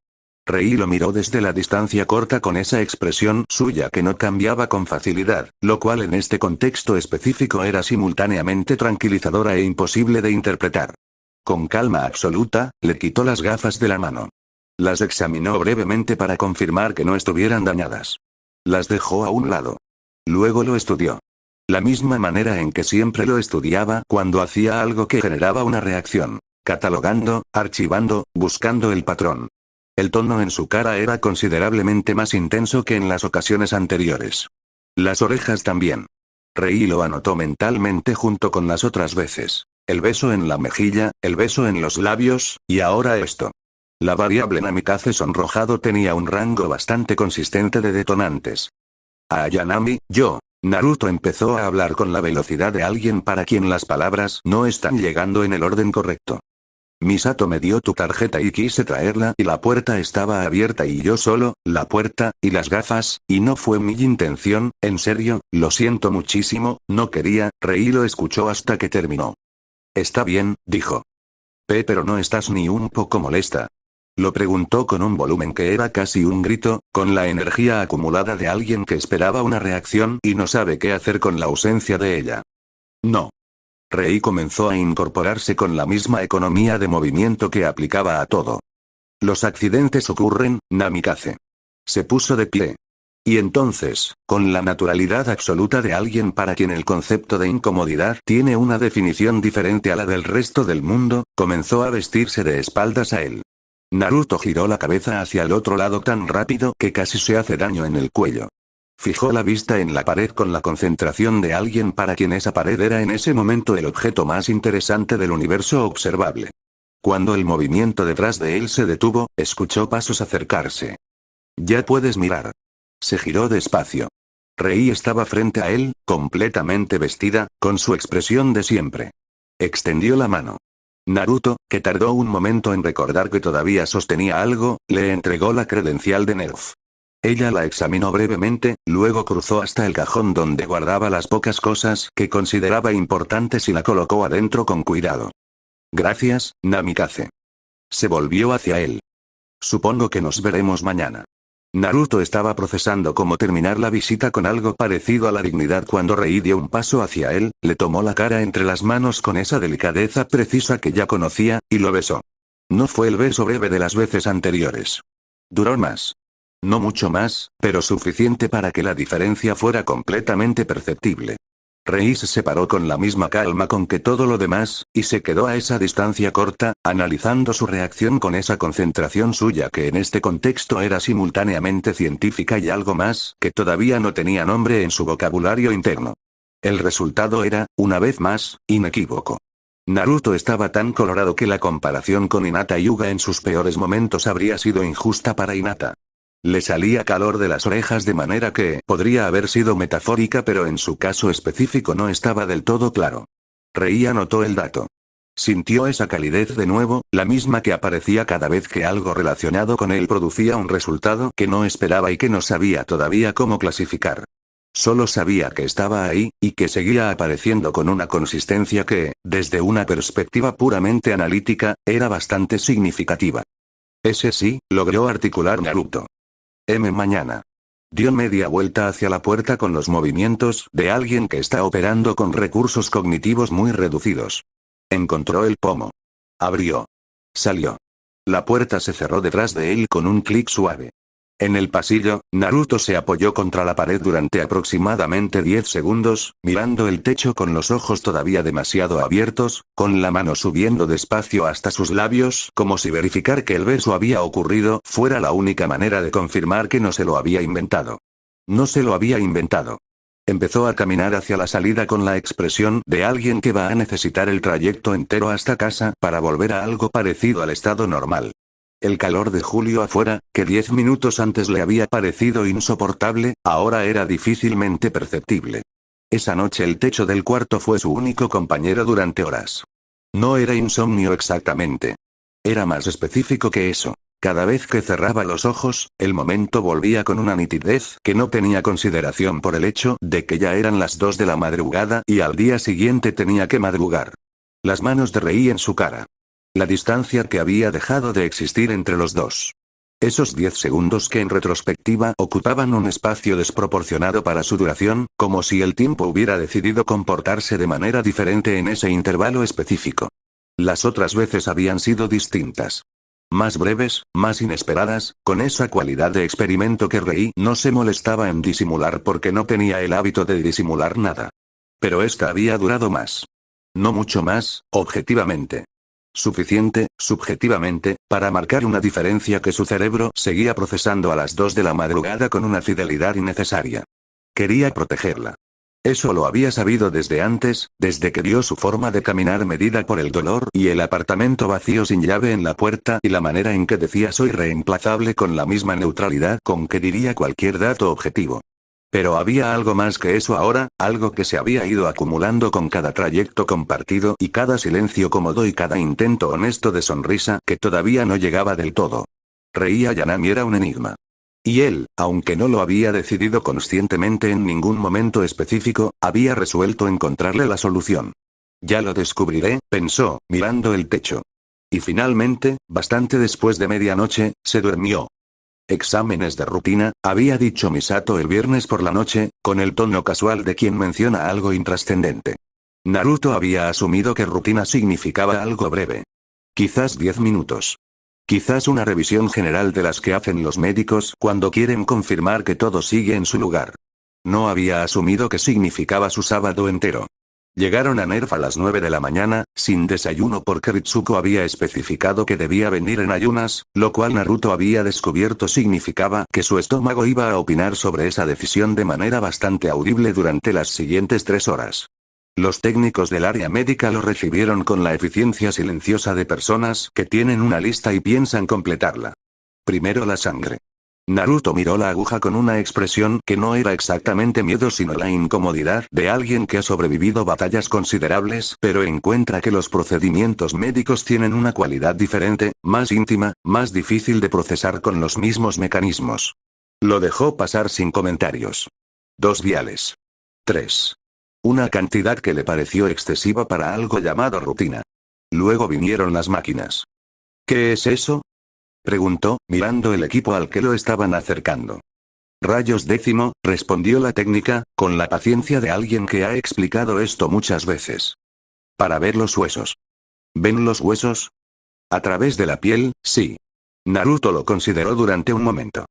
Rei lo miró desde la distancia corta con esa expresión suya que no cambiaba con facilidad, lo cual en este contexto específico era simultáneamente tranquilizadora e imposible de interpretar. Con calma absoluta, le quitó las gafas de la mano. Las examinó brevemente para confirmar que no estuvieran dañadas. Las dejó a un lado. Luego lo estudió. La misma manera en que siempre lo estudiaba cuando hacía algo que generaba una reacción. Catalogando, archivando, buscando el patrón. El tono en su cara era considerablemente más intenso que en las ocasiones anteriores. Las orejas también. Rei lo anotó mentalmente junto con las otras veces. El beso en la mejilla, el beso en los labios, y ahora esto. La variable Namikaze sonrojado tenía un rango bastante consistente de detonantes. A Ayanami, Naruto empezó a hablar con la velocidad de alguien para quien las palabras no están llegando en el orden correcto. Misato me dio tu tarjeta y quise traerla y la puerta estaba abierta y yo solo, la puerta, y las gafas, y no fue mi intención, en serio, lo siento muchísimo, no quería. Rei lo escuchó hasta que terminó. Está bien, dijo. Pero no estás ni un poco molesta. Lo preguntó con un volumen que era casi un grito, con la energía acumulada de alguien que esperaba una reacción y no sabe qué hacer con la ausencia de ella. No. Rei comenzó a incorporarse con la misma economía de movimiento que aplicaba a todo. Los accidentes ocurren, Namikaze. Se puso de pie. Y entonces, con la naturalidad absoluta de alguien para quien el concepto de incomodidad tiene una definición diferente a la del resto del mundo, comenzó a vestirse de espaldas a él. Naruto giró la cabeza hacia el otro lado tan rápido que casi se hace daño en el cuello. Fijó la vista en la pared con la concentración de alguien para quien esa pared era en ese momento el objeto más interesante del universo observable. Cuando el movimiento detrás de él se detuvo, escuchó pasos acercarse. «Ya puedes mirar». Se giró despacio. Rei estaba frente a él, completamente vestida, con su expresión de siempre. Extendió la mano. Naruto, que tardó un momento en recordar que todavía sostenía algo, le entregó la credencial de Nerf. Ella la examinó brevemente, luego cruzó hasta el cajón donde guardaba las pocas cosas que consideraba importantes y la colocó adentro con cuidado. «Gracias, Namikaze». Se volvió hacia él. «Supongo que nos veremos mañana». Naruto estaba procesando cómo terminar la visita con algo parecido a la dignidad cuando Rei dio un paso hacia él, le tomó la cara entre las manos con esa delicadeza precisa que ya conocía, y lo besó. No fue el beso breve de las veces anteriores. Duró más. No mucho más, pero suficiente para que la diferencia fuera completamente perceptible. Rei se separó con la misma calma con que todo lo demás, y se quedó a esa distancia corta, analizando su reacción con esa concentración suya que en este contexto era simultáneamente científica y algo más, que todavía no tenía nombre en su vocabulario interno. El resultado era, una vez más, inequívoco. Naruto estaba tan colorado que la comparación con Hinata Hyuga en sus peores momentos habría sido injusta para Hinata. Le salía calor de las orejas de manera que podría haber sido metafórica, pero en su caso específico no estaba del todo claro. Rei anotó el dato. Sintió esa calidez de nuevo, la misma que aparecía cada vez que algo relacionado con él producía un resultado que no esperaba y que no sabía todavía cómo clasificar. Solo sabía que estaba ahí, y que seguía apareciendo con una consistencia que, desde una perspectiva puramente analítica, era bastante significativa. Ese sí, logró articular Naruto. Mañana. Dio media vuelta hacia la puerta con los movimientos de alguien que está operando con recursos cognitivos muy reducidos. Encontró el pomo. Abrió. Salió. La puerta se cerró detrás de él con un clic suave. En el pasillo, Naruto se apoyó contra la pared durante aproximadamente 10 segundos, mirando el techo con los ojos todavía demasiado abiertos, con la mano subiendo despacio hasta sus labios, como si verificar que el beso había ocurrido fuera la única manera de confirmar que no se lo había inventado. No se lo había inventado. Empezó a caminar hacia la salida con la expresión de alguien que va a necesitar el trayecto entero hasta casa para volver a algo parecido al estado normal. El calor de julio afuera, que 10 minutos antes le había parecido insoportable, ahora era difícilmente perceptible. Esa noche el techo del cuarto fue su único compañero durante horas. No era insomnio exactamente. Era más específico que eso. Cada vez que cerraba los ojos, el momento volvía con una nitidez que no tenía consideración por el hecho de que ya eran las 2 de la madrugada y al día siguiente tenía que madrugar. Las manos de Rei en su cara. La distancia que había dejado de existir entre los dos. Esos 10 segundos que en retrospectiva ocupaban un espacio desproporcionado para su duración, como si el tiempo hubiera decidido comportarse de manera diferente en ese intervalo específico. Las otras veces habían sido distintas. Más breves, más inesperadas, con esa cualidad de experimento que Rei no se molestaba en disimular porque no tenía el hábito de disimular nada. Pero esta había durado más. No mucho más, objetivamente. Suficiente, subjetivamente, para marcar una diferencia que su cerebro seguía procesando a las 2 de la madrugada con una fidelidad innecesaria. Quería protegerla. Eso lo había sabido desde antes, desde que vio su forma de caminar medida por el dolor y el apartamento vacío sin llave en la puerta y la manera en que decía soy reemplazable con la misma neutralidad con que diría cualquier dato objetivo. Pero había algo más que eso ahora, algo que se había ido acumulando con cada trayecto compartido y cada silencio cómodo y cada intento honesto de sonrisa que todavía no llegaba del todo. Rei Ayanami era un enigma. Y él, aunque no lo había decidido conscientemente en ningún momento específico, había resuelto encontrarle la solución. Ya lo descubriré, pensó, mirando el techo. Y finalmente, bastante después de medianoche, se durmió. Exámenes de rutina, había dicho Misato el viernes por la noche, con el tono casual de quien menciona algo intrascendente. Naruto había asumido que rutina significaba algo breve. Quizás 10 minutos. Quizás una revisión general de las que hacen los médicos cuando quieren confirmar que todo sigue en su lugar. No había asumido que significaba su sábado entero. Llegaron a Nerf a las 9 de la mañana, sin desayuno porque Ritsuko había especificado que debía venir en ayunas, lo cual Naruto había descubierto significaba que su estómago iba a opinar sobre esa decisión de manera bastante audible durante las siguientes 3 horas. Los técnicos del área médica lo recibieron con la eficiencia silenciosa de personas que tienen una lista y piensan completarla. Primero la sangre. Naruto miró la aguja con una expresión que no era exactamente miedo sino la incomodidad de alguien que ha sobrevivido batallas considerables pero encuentra que los procedimientos médicos tienen una cualidad diferente, más íntima, más difícil de procesar con los mismos mecanismos. Lo dejó pasar sin comentarios. 2 viales. 3. Una cantidad que le pareció excesiva para algo llamado rutina. Luego vinieron las máquinas. ¿Qué es eso?, preguntó, mirando el equipo al que lo estaban acercando. Rayos décimo, respondió la técnica, con la paciencia de alguien que ha explicado esto muchas veces. Para ver los huesos. ¿Ven los huesos? A través de la piel, sí. Naruto lo consideró durante un momento.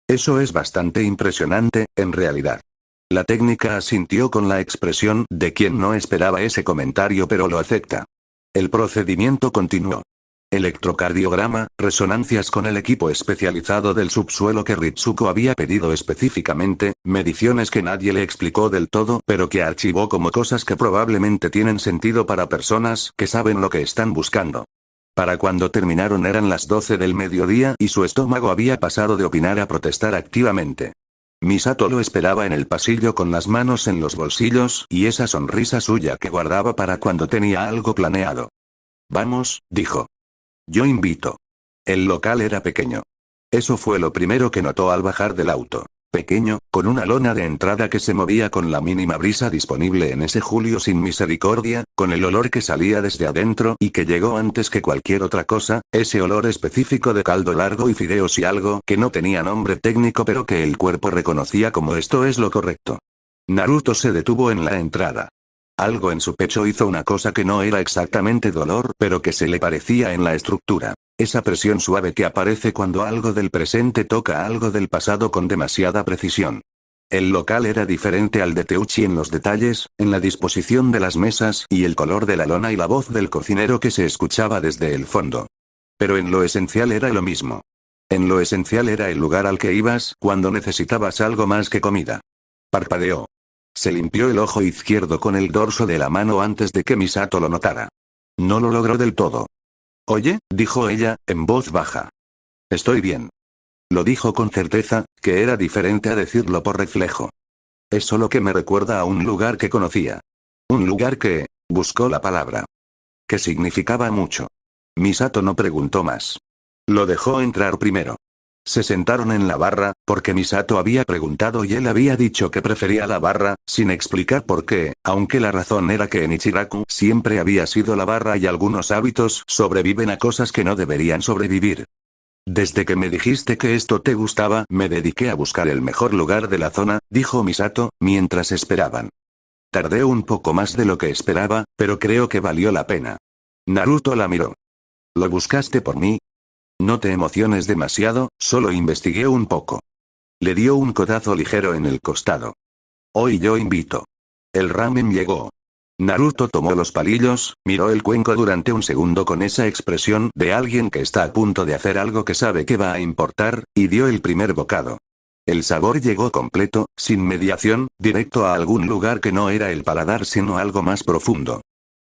Eso es bastante impresionante, en realidad. La técnica asintió con la expresión de quien no esperaba ese comentario pero lo acepta. El procedimiento continuó. Electrocardiograma, resonancias con el equipo especializado del subsuelo que Ritsuko había pedido específicamente, mediciones que nadie le explicó del todo pero que archivó como cosas que probablemente tienen sentido para personas que saben lo que están buscando. Para cuando terminaron eran las 12 del mediodía y su estómago había pasado de opinar a protestar activamente. Misato lo esperaba en el pasillo con las manos en los bolsillos y esa sonrisa suya que guardaba para cuando tenía algo planeado. Vamos, dijo. Yo invito. El local era pequeño. Eso fue lo primero que notó al bajar del auto. Pequeño, con una lona de entrada que se movía con la mínima brisa disponible en ese julio sin misericordia, con el olor que salía desde adentro y que llegó antes que cualquier otra cosa, ese olor específico de caldo largo y fideos y algo que no tenía nombre técnico pero que el cuerpo reconocía como esto es lo correcto. Naruto se detuvo en la entrada. Algo en su pecho hizo una cosa que no era exactamente dolor, pero que se le parecía en la estructura. Esa presión suave que aparece cuando algo del presente toca algo del pasado con demasiada precisión. El local era diferente al de Teuchi en los detalles, en la disposición de las mesas y el color de la lona y la voz del cocinero que se escuchaba desde el fondo. Pero en lo esencial era lo mismo. En lo esencial era el lugar al que ibas cuando necesitabas algo más que comida. Parpadeó. Se limpió el ojo izquierdo con el dorso de la mano antes de que Misato lo notara. No lo logró del todo. Oye, dijo ella, en voz baja. Estoy bien. Lo dijo con certeza, que era diferente a decirlo por reflejo. Es solo que me recuerda a un lugar que conocía. Un lugar que, buscó la palabra. Que significaba mucho. Misato no preguntó más. Lo dejó entrar primero. Se sentaron en la barra, porque Misato había preguntado y él había dicho que prefería la barra, sin explicar por qué, aunque la razón era que en Ichiraku siempre había sido la barra y algunos hábitos sobreviven a cosas que no deberían sobrevivir. Desde que me dijiste que esto te gustaba, me dediqué a buscar el mejor lugar de la zona, dijo Misato, mientras esperaban. Tardé un poco más de lo que esperaba, pero creo que valió la pena. Naruto la miró. ¿Lo buscaste por mí? No te emociones demasiado, solo investigué un poco. Le dio un codazo ligero en el costado. Hoy yo invito. El ramen llegó. Naruto tomó los palillos, miró el cuenco durante un segundo con esa expresión de alguien que está a punto de hacer algo que sabe que va a importar, y dio el primer bocado. El sabor llegó completo, sin mediación, directo a algún lugar que no era el paladar sino algo más profundo.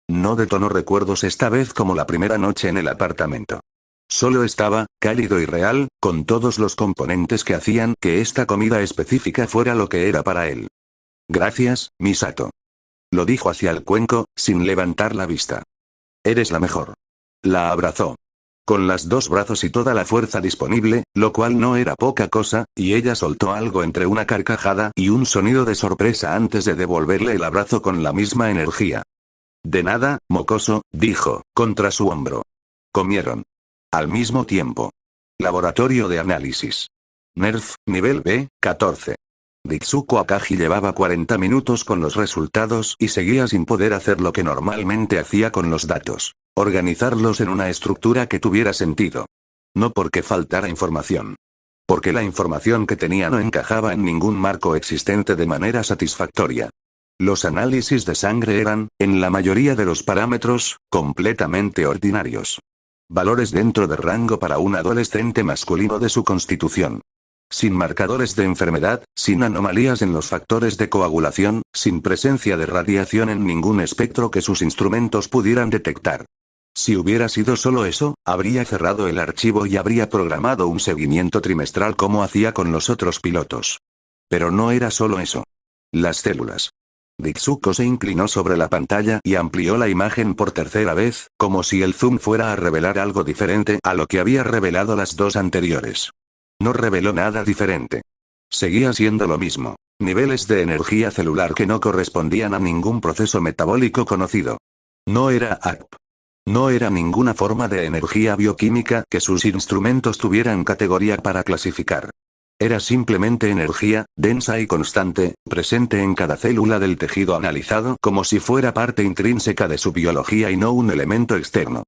No detonó recuerdos esta vez como la primera noche en el apartamento. Solo estaba, cálido y real, con todos los componentes que hacían que esta comida específica fuera lo que era para él. Gracias, Misato. Lo dijo hacia el cuenco, sin levantar la vista. Eres la mejor. La abrazó. Con los 2 brazos y toda la fuerza disponible, lo cual no era poca cosa, y ella soltó algo entre una carcajada y un sonido de sorpresa antes de devolverle el abrazo con la misma energía. De nada, mocoso, dijo, contra su hombro. Comieron. Al mismo tiempo. Laboratorio de análisis. Nerf, nivel B, 14. Ritsuko Akagi llevaba 40 minutos con los resultados y seguía sin poder hacer lo que normalmente hacía con los datos. Organizarlos en una estructura que tuviera sentido. No porque faltara información. Porque la información que tenía no encajaba en ningún marco existente de manera satisfactoria. Los análisis de sangre eran, en la mayoría de los parámetros, completamente ordinarios. Valores dentro de rango para un adolescente masculino de su constitución. Sin marcadores de enfermedad, sin anomalías en los factores de coagulación, sin presencia de radiación en ningún espectro que sus instrumentos pudieran detectar. Si hubiera sido solo eso, habría cerrado el archivo y habría programado un seguimiento trimestral como hacía con los otros pilotos. Pero no era solo eso. Las células. Ritsuko se inclinó sobre la pantalla y amplió la imagen por tercera vez, como si el zoom fuera a revelar algo diferente a lo que había revelado las dos anteriores. No reveló nada diferente. Seguía siendo lo mismo. Niveles de energía celular que no correspondían a ningún proceso metabólico conocido. No era AP. No era ninguna forma de energía bioquímica que sus instrumentos tuvieran categoría para clasificar. Era simplemente energía, densa y constante, presente en cada célula del tejido analizado como si fuera parte intrínseca de su biología y no un elemento externo.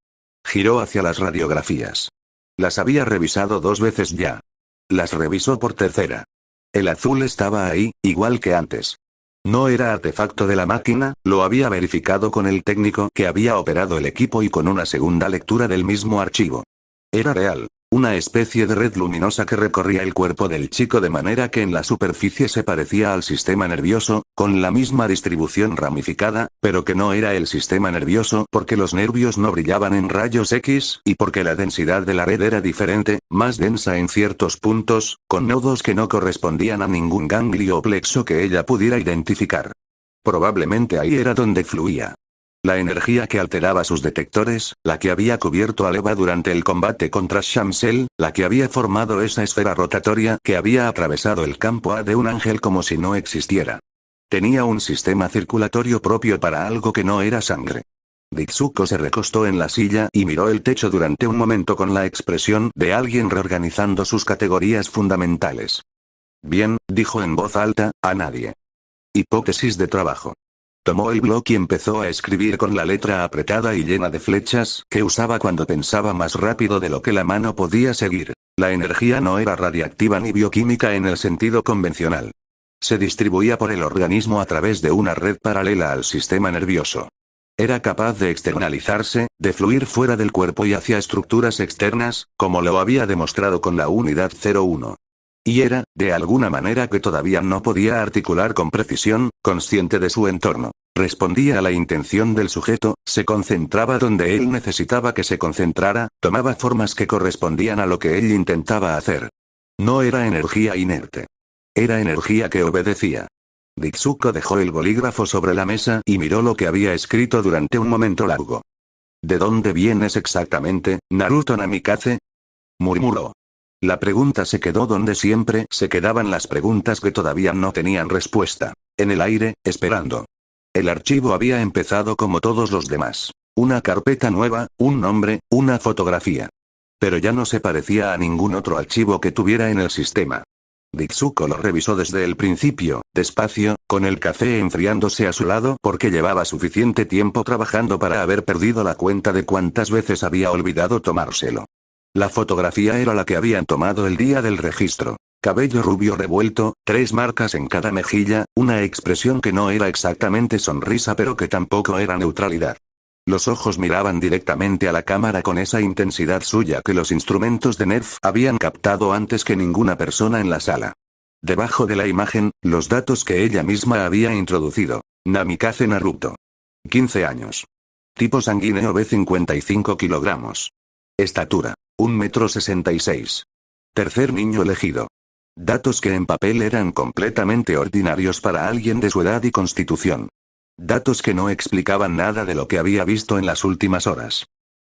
Giró hacia las radiografías. Las había revisado 2 veces ya. Las revisó por tercera. El azul estaba ahí, igual que antes. No era artefacto de la máquina, lo había verificado con el técnico que había operado el equipo y con una segunda lectura del mismo archivo. Era real. Una especie de red luminosa que recorría el cuerpo del chico de manera que en la superficie se parecía al sistema nervioso, con la misma distribución ramificada, pero que no era el sistema nervioso porque los nervios no brillaban en rayos X y porque la densidad de la red era diferente, más densa en ciertos puntos, con nodos que no correspondían a ningún ganglio o plexo que ella pudiera identificar. Probablemente ahí era donde fluía. La energía que alteraba sus detectores, la que había cubierto a Eva durante el combate contra Shamsel, la que había formado esa esfera rotatoria que había atravesado el campo A de un ángel como si no existiera. Tenía un sistema circulatorio propio para algo que no era sangre. Ritsuko se recostó en la silla y miró el techo durante un momento con la expresión de alguien reorganizando sus categorías fundamentales. Bien, dijo en voz alta, a nadie. Hipótesis de trabajo. Tomó el bloc y empezó a escribir con la letra apretada y llena de flechas que usaba cuando pensaba más rápido de lo que la mano podía seguir. La energía no era radiactiva ni bioquímica en el sentido convencional. Se distribuía por el organismo a través de una red paralela al sistema nervioso. Era capaz de externalizarse, de fluir fuera del cuerpo y hacia estructuras externas, como lo había demostrado con la unidad 01. Y era, de alguna manera que todavía no podía articular con precisión, consciente de su entorno. Respondía a la intención del sujeto, se concentraba donde él necesitaba que se concentrara, tomaba formas que correspondían a lo que él intentaba hacer. No era energía inerte. Era energía que obedecía. Ritsuko dejó el bolígrafo sobre la mesa y miró lo que había escrito durante un momento largo. ¿De dónde vienes exactamente, Naruto Namikaze?, murmuró. La pregunta se quedó donde siempre se quedaban las preguntas que todavía no tenían respuesta. En el aire, esperando. El archivo había empezado como todos los demás. Una carpeta nueva, un nombre, una fotografía. Pero ya no se parecía a ningún otro archivo que tuviera en el sistema. Ritsuko lo revisó desde el principio, despacio, con el café enfriándose a su lado porque llevaba suficiente tiempo trabajando para haber perdido la cuenta de cuántas veces había olvidado tomárselo. La fotografía era la que habían tomado el día del registro. Cabello rubio revuelto, 3 marcas en cada mejilla, una expresión que no era exactamente sonrisa pero que tampoco era neutralidad. Los ojos miraban directamente a la cámara con esa intensidad suya que los instrumentos de Nerf habían captado antes que ninguna persona en la sala. Debajo de la imagen, los datos que ella misma había introducido. Namikaze Naruto. 15 años. Tipo sanguíneo B 55 kilogramos. Estatura. 1,66 m. Tercer niño elegido. Datos que en papel eran completamente ordinarios para alguien de su edad y constitución. Datos que no explicaban nada de lo que había visto en las últimas horas.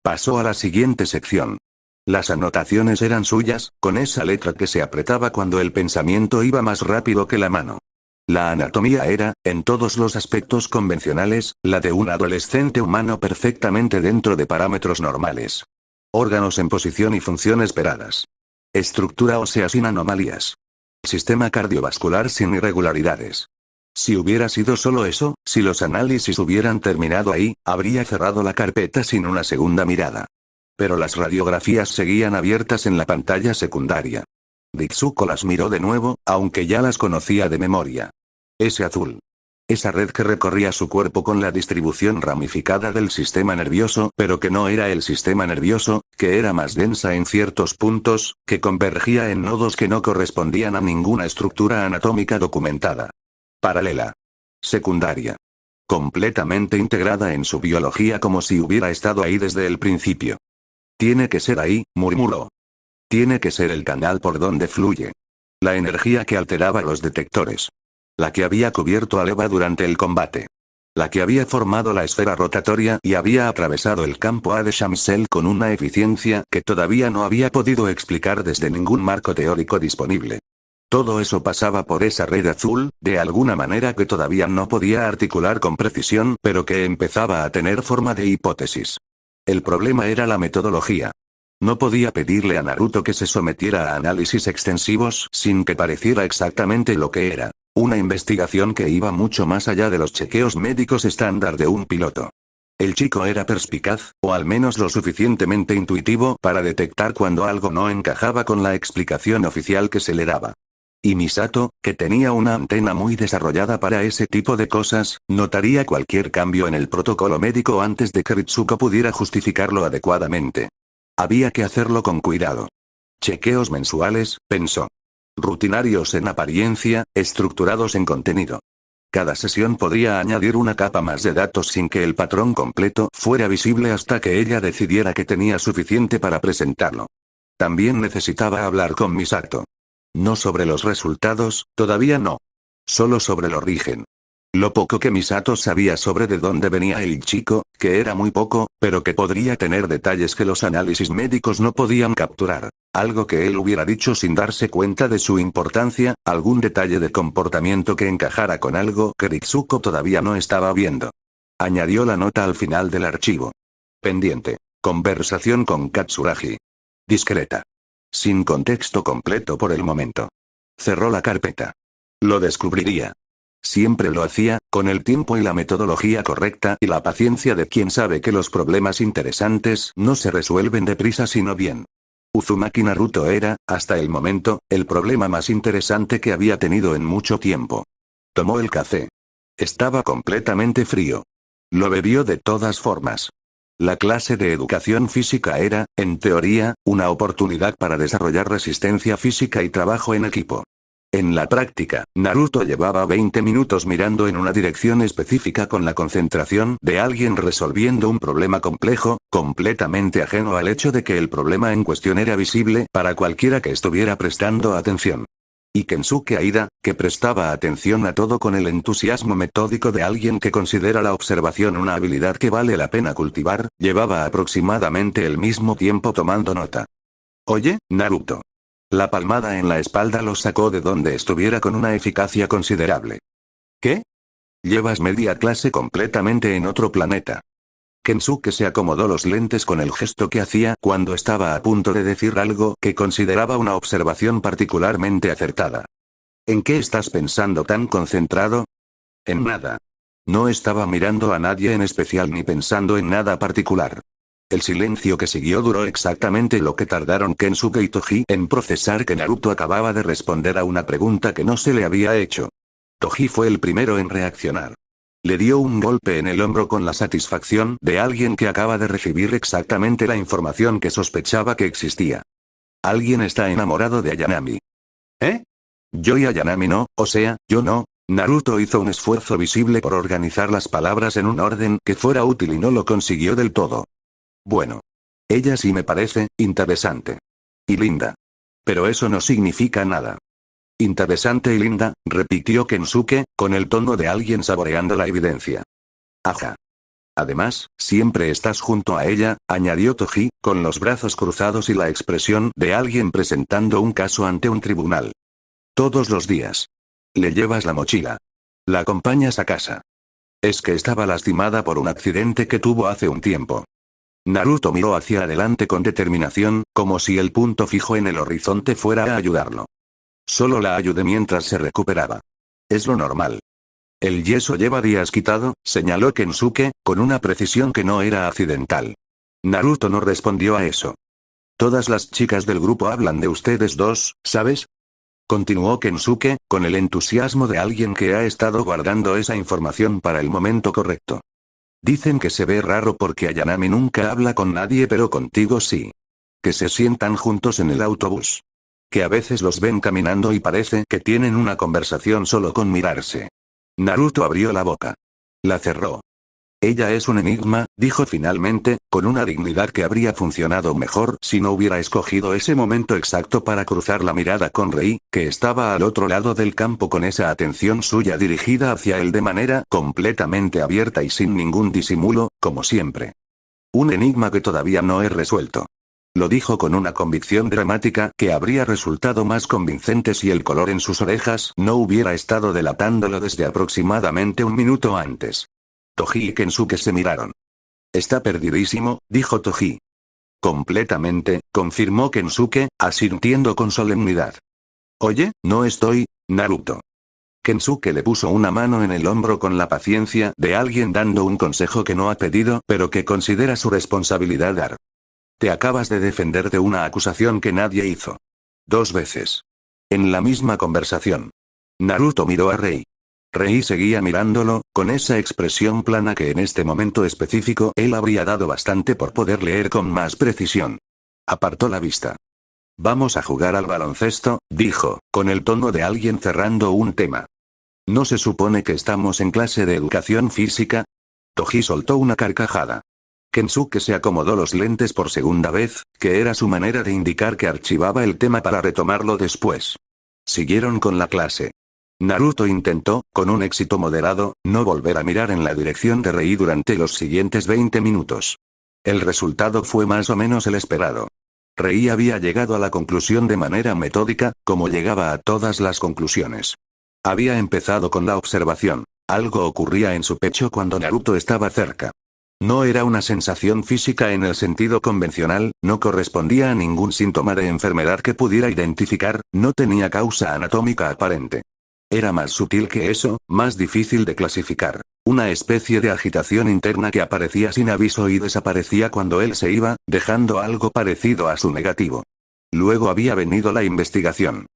Pasó a la siguiente sección. Las anotaciones eran suyas, con esa letra que se apretaba cuando el pensamiento iba más rápido que la mano. La anatomía era, en todos los aspectos convencionales, la de un adolescente humano perfectamente dentro de parámetros normales. Órganos en posición y función esperadas. Estructura ósea sin anomalías. Sistema cardiovascular sin irregularidades. Si hubiera sido solo eso, si los análisis hubieran terminado ahí, habría cerrado la carpeta sin una segunda mirada. Pero las radiografías seguían abiertas en la pantalla secundaria. Ritsuko las miró de nuevo, aunque ya las conocía de memoria. Ese azul. Esa red que recorría su cuerpo con la distribución ramificada del sistema nervioso, pero que no era el sistema nervioso, que era más densa en ciertos puntos, que convergía en nodos que no correspondían a ninguna estructura anatómica documentada. Paralela. Secundaria. Completamente integrada en su biología como si hubiera estado ahí desde el principio. Tiene que ser ahí, murmuró. Tiene que ser el canal por donde fluye. La energía que alteraba los detectores. La que había cubierto a Eva durante el combate. La que había formado la esfera rotatoria y había atravesado el campo A de Shamsel con una eficiencia que todavía no había podido explicar desde ningún marco teórico disponible. Todo eso pasaba por esa red azul, de alguna manera que todavía no podía articular con precisión, pero que empezaba a tener forma de hipótesis. El problema era la metodología. No podía pedirle a Naruto que se sometiera a análisis extensivos sin que pareciera exactamente lo que era. Una investigación que iba mucho más allá de los chequeos médicos estándar de un piloto. El chico era perspicaz, o al menos lo suficientemente intuitivo para detectar cuando algo no encajaba con la explicación oficial que se le daba. Y Misato, que tenía una antena muy desarrollada para ese tipo de cosas, notaría cualquier cambio en el protocolo médico antes de que Ritsuko pudiera justificarlo adecuadamente. Había que hacerlo con cuidado. Chequeos mensuales, pensó. Rutinarios en apariencia, estructurados en contenido. Cada sesión podría añadir una capa más de datos sin que el patrón completo fuera visible hasta que ella decidiera que tenía suficiente para presentarlo. También necesitaba hablar con Misato. No sobre los resultados, todavía no. Solo sobre el origen. Lo poco que Misato sabía sobre de dónde venía el chico, que era muy poco, pero que podría tener detalles que los análisis médicos no podían capturar. Algo que él hubiera dicho sin darse cuenta de su importancia, algún detalle de comportamiento que encajara con algo que Ritsuko todavía no estaba viendo. Añadió la nota al final del archivo. Pendiente. Conversación con Katsuragi. Discreta. Sin contexto completo por el momento. Cerró la carpeta. Lo descubriría. Siempre lo hacía, con el tiempo y la metodología correcta y la paciencia de quien sabe que los problemas interesantes no se resuelven deprisa sino bien. Uzumaki Naruto era, hasta el momento, el problema más interesante que había tenido en mucho tiempo. Tomó el café. Estaba completamente frío. Lo bebió de todas formas. La clase de educación física era, en teoría, una oportunidad para desarrollar resistencia física y trabajo en equipo. En la práctica, Naruto llevaba 20 minutos mirando en una dirección específica con la concentración de alguien resolviendo un problema complejo, completamente ajeno al hecho de que el problema en cuestión era visible para cualquiera que estuviera prestando atención. Y Kensuke Aida, que prestaba atención a todo con el entusiasmo metódico de alguien que considera la observación una habilidad que vale la pena cultivar, llevaba aproximadamente el mismo tiempo tomando nota. «Oye, Naruto». La palmada en la espalda lo sacó de donde estuviera con una eficacia considerable. ¿Qué? Llevas media clase completamente en otro planeta. Kensuke se acomodó los lentes con el gesto que hacía cuando estaba a punto de decir algo que consideraba una observación particularmente acertada. ¿En qué estás pensando tan concentrado? En nada. No estaba mirando a nadie en especial ni pensando en nada particular. El silencio que siguió duró exactamente lo que tardaron Kensuke y Toji en procesar que Naruto acababa de responder a una pregunta que no se le había hecho. Toji fue el primero en reaccionar. Le dio un golpe en el hombro con la satisfacción de alguien que acaba de recibir exactamente la información que sospechaba que existía. Alguien está enamorado de Ayanami. ¿Eh? Yo y Ayanami no, o sea, yo no. Naruto hizo un esfuerzo visible por organizar las palabras en un orden que fuera útil y no lo consiguió del todo. Bueno. Ella sí me parece interesante. Y linda. Pero eso no significa nada. Interesante y linda, repitió Kensuke, con el tono de alguien saboreando la evidencia. Ajá. Además, siempre estás junto a ella, añadió Toji, con los brazos cruzados y la expresión de alguien presentando un caso ante un tribunal. Todos los días. Le llevas la mochila. La acompañas a casa. Es que estaba lastimada por un accidente que tuvo hace un tiempo. Naruto miró hacia adelante con determinación, como si el punto fijo en el horizonte fuera a ayudarlo. Solo la ayudé mientras se recuperaba. Es lo normal. El yeso lleva días quitado, señaló Kensuke, con una precisión que no era accidental. Naruto no respondió a eso. Todas las chicas del grupo hablan de ustedes dos, ¿sabes? Continuó Kensuke, con el entusiasmo de alguien que ha estado guardando esa información para el momento correcto. Dicen que se ve raro porque Ayanami nunca habla con nadie pero contigo sí. Que se sientan juntos en el autobús. Que a veces los ven caminando y parece que tienen una conversación solo con mirarse. Naruto abrió la boca. La cerró. Ella es un enigma, dijo finalmente, con una dignidad que habría funcionado mejor si no hubiera escogido ese momento exacto para cruzar la mirada con Rei, que estaba al otro lado del campo con esa atención suya dirigida hacia él de manera completamente abierta y sin ningún disimulo, como siempre. Un enigma que todavía no he resuelto. Lo dijo con una convicción dramática que habría resultado más convincente si el color en sus orejas no hubiera estado delatándolo desde aproximadamente un minuto antes. Toji y Kensuke se miraron. Está perdidísimo, dijo Toji. Completamente, confirmó Kensuke, asintiendo con solemnidad. Oye, no estoy, Naruto. Kensuke le puso una mano en el hombro con la paciencia de alguien dando un consejo que no ha pedido pero que considera su responsabilidad dar. Te acabas de defender de una acusación que nadie hizo. 2 veces. En la misma conversación. Naruto miró a Rei. Rei seguía mirándolo, con esa expresión plana que en este momento específico él habría dado bastante por poder leer con más precisión. Apartó la vista. Vamos a jugar al baloncesto, dijo, con el tono de alguien cerrando un tema. ¿No se supone que estamos en clase de educación física? Toji soltó una carcajada. Kensuke se acomodó los lentes por segunda vez, que era su manera de indicar que archivaba el tema para retomarlo después. Siguieron con la clase. Naruto intentó, con un éxito moderado, no volver a mirar en la dirección de Rei durante los siguientes 20 minutos. El resultado fue más o menos el esperado. Rei había llegado a la conclusión de manera metódica, como llegaba a todas las conclusiones. Había empezado con la observación. Algo ocurría en su pecho cuando Naruto estaba cerca. No era una sensación física en el sentido convencional, no correspondía a ningún síntoma de enfermedad que pudiera identificar, no tenía causa anatómica aparente. Era más sutil que eso, más difícil de clasificar. Una especie de agitación interna que aparecía sin aviso y desaparecía cuando él se iba, dejando algo parecido a su negativo. Luego había venido la investigación.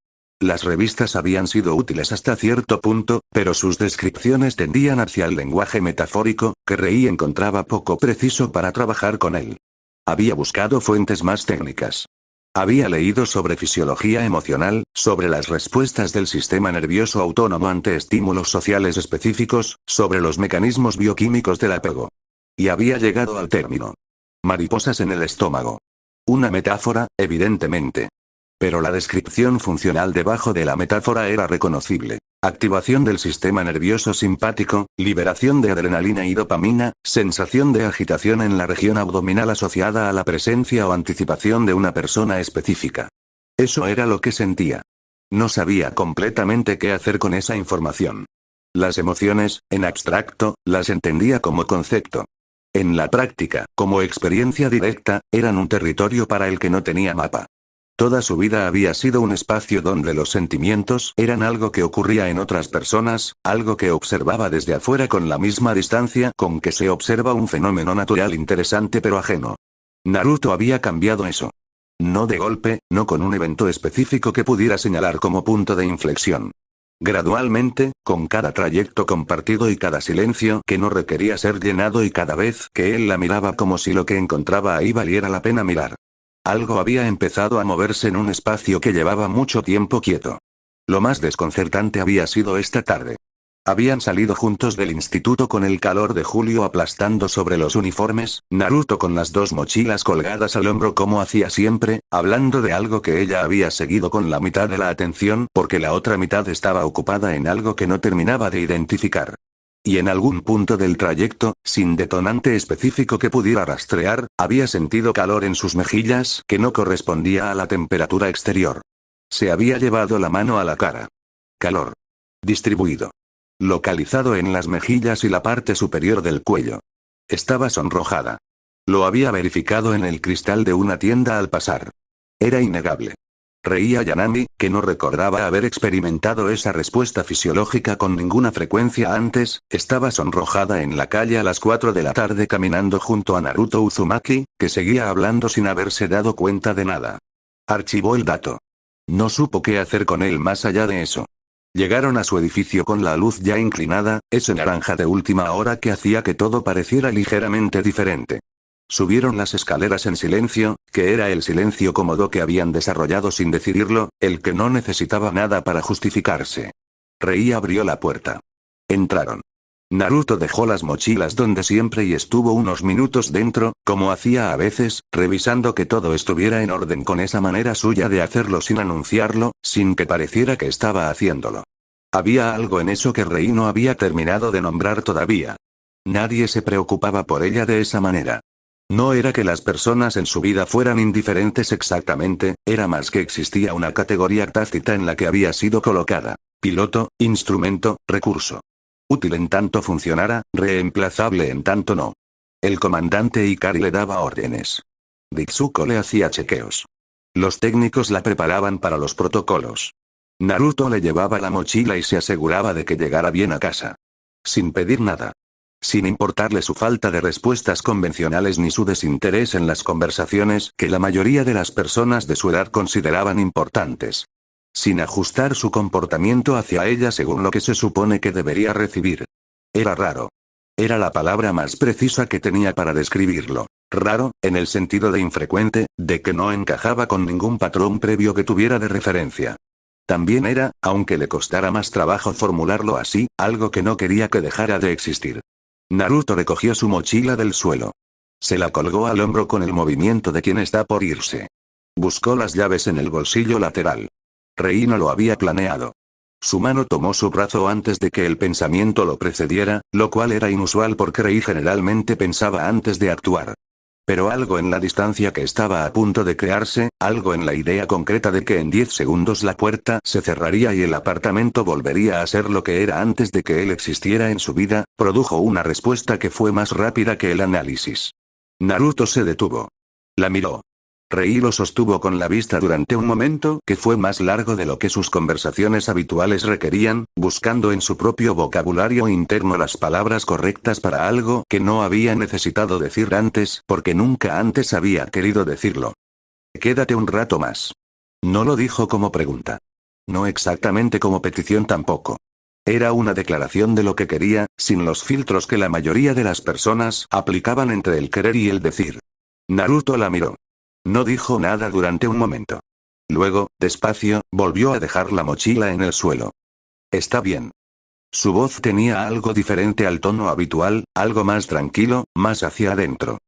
Las revistas habían sido útiles hasta cierto punto, pero sus descripciones tendían hacia el lenguaje metafórico, que Rei encontraba poco preciso para trabajar con él. Había buscado fuentes más técnicas. Había leído sobre fisiología emocional, sobre las respuestas del sistema nervioso autónomo ante estímulos sociales específicos, sobre los mecanismos bioquímicos del apego. Y había llegado al término. Mariposas en el estómago. Una metáfora, evidentemente. Pero la descripción funcional debajo de la metáfora era reconocible. Activación del sistema nervioso simpático, liberación de adrenalina y dopamina, sensación de agitación en la región abdominal asociada a la presencia o anticipación de una persona específica. Eso era lo que sentía. No sabía completamente qué hacer con esa información. Las emociones, en abstracto, las entendía como concepto. En la práctica, como experiencia directa, eran un territorio para el que no tenía mapa. Toda su vida había sido un espacio donde los sentimientos eran algo que ocurría en otras personas, algo que observaba desde afuera con la misma distancia con que se observa un fenómeno natural interesante pero ajeno. Naruto había cambiado eso. No de golpe, no con un evento específico que pudiera señalar como punto de inflexión. Gradualmente, con cada trayecto compartido y cada silencio que no requería ser llenado y cada vez que él la miraba como si lo que encontraba ahí valiera la pena mirar. Algo había empezado a moverse en un espacio que llevaba mucho tiempo quieto. Lo más desconcertante había sido esta tarde. Habían salido juntos del instituto con el calor de julio aplastando sobre los uniformes, Naruto con las 2 mochilas colgadas al hombro como hacía siempre, hablando de algo que ella había seguido con la mitad de la atención porque la otra mitad estaba ocupada en algo que no terminaba de identificar. Y en algún punto del trayecto, sin detonante específico que pudiera rastrear, había sentido calor en sus mejillas que no correspondía a la temperatura exterior. Se había llevado la mano a la cara. Calor. Distribuido. Localizado en las mejillas y la parte superior del cuello. Estaba sonrojada. Lo había verificado en el cristal de una tienda al pasar. Era innegable. Reía Yanami, que no recordaba haber experimentado esa respuesta fisiológica con ninguna frecuencia antes, estaba sonrojada en la calle a las 4 de la tarde caminando junto a Naruto Uzumaki, que seguía hablando sin haberse dado cuenta de nada. Archivó el dato. No supo qué hacer con él más allá de eso. Llegaron a su edificio con la luz ya inclinada, ese naranja de última hora que hacía que todo pareciera ligeramente diferente. Subieron las escaleras en silencio, que era el silencio cómodo que habían desarrollado sin decidirlo, el que no necesitaba nada para justificarse. Rei abrió la puerta. Entraron. Naruto dejó las mochilas donde siempre y estuvo unos minutos dentro, como hacía a veces, revisando que todo estuviera en orden con esa manera suya de hacerlo sin anunciarlo, sin que pareciera que estaba haciéndolo. Había algo en eso que Rei no había terminado de nombrar todavía. Nadie se preocupaba por ella de esa manera. No era que las personas en su vida fueran indiferentes exactamente, era más que existía una categoría tácita en la que había sido colocada. Piloto, instrumento, recurso. Útil en tanto funcionara, reemplazable en tanto no. El comandante Ikari le daba órdenes. Ritsuko le hacía chequeos. Los técnicos la preparaban para los protocolos. Naruto le llevaba la mochila y se aseguraba de que llegara bien a casa. Sin pedir nada. Sin importarle su falta de respuestas convencionales ni su desinterés en las conversaciones que la mayoría de las personas de su edad consideraban importantes. Sin ajustar su comportamiento hacia ella según lo que se supone que debería recibir. Era raro. Era la palabra más precisa que tenía para describirlo. Raro, en el sentido de infrecuente, de que no encajaba con ningún patrón previo que tuviera de referencia. También era, aunque le costara más trabajo formularlo así, algo que no quería que dejara de existir. Naruto recogió su mochila del suelo. Se la colgó al hombro con el movimiento de quien está por irse. Buscó las llaves en el bolsillo lateral. Rei no lo había planeado. Su mano tomó su brazo antes de que el pensamiento lo precediera, lo cual era inusual porque Rei generalmente pensaba antes de actuar. Pero algo en la distancia que estaba a punto de crearse, algo en la idea concreta de que en 10 segundos la puerta se cerraría y el apartamento volvería a ser lo que era antes de que él existiera en su vida, produjo una respuesta que fue más rápida que el análisis. Naruto se detuvo. La miró. Rei lo sostuvo con la vista durante un momento que fue más largo de lo que sus conversaciones habituales requerían, buscando en su propio vocabulario interno las palabras correctas para algo que no había necesitado decir antes porque nunca antes había querido decirlo. Quédate un rato más. No lo dijo como pregunta. No exactamente como petición tampoco. Era una declaración de lo que quería, sin los filtros que la mayoría de las personas aplicaban entre el querer y el decir. Naruto la miró. No dijo nada durante un momento. Luego, despacio, volvió a dejar la mochila en el suelo. Está bien. Su voz tenía algo diferente al tono habitual, algo más tranquilo, más hacia adentro.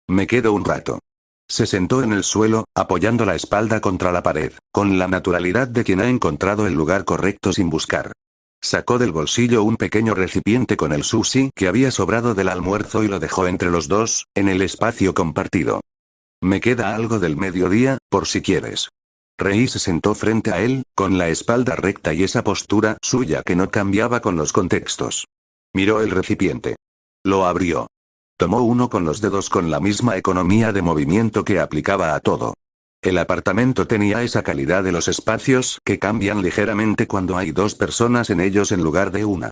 Me quedo un rato. Se sentó en el suelo, apoyando la espalda contra la pared, con la naturalidad de quien ha encontrado el lugar correcto sin buscar. Sacó del bolsillo un pequeño recipiente con el sushi que había sobrado del almuerzo y lo dejó entre los dos, en el espacio compartido. Me queda algo del mediodía, por si quieres. Rei se sentó frente a él, con la espalda recta y esa postura suya que no cambiaba con los contextos. Miró el recipiente. Lo abrió. Tomó uno con los dedos con la misma economía de movimiento que aplicaba a todo. El apartamento tenía esa calidad de los espacios que cambian ligeramente cuando hay dos personas en ellos en lugar de una.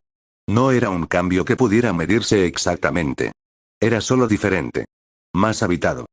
No era un cambio que pudiera medirse exactamente. Era solo diferente. Más habitado.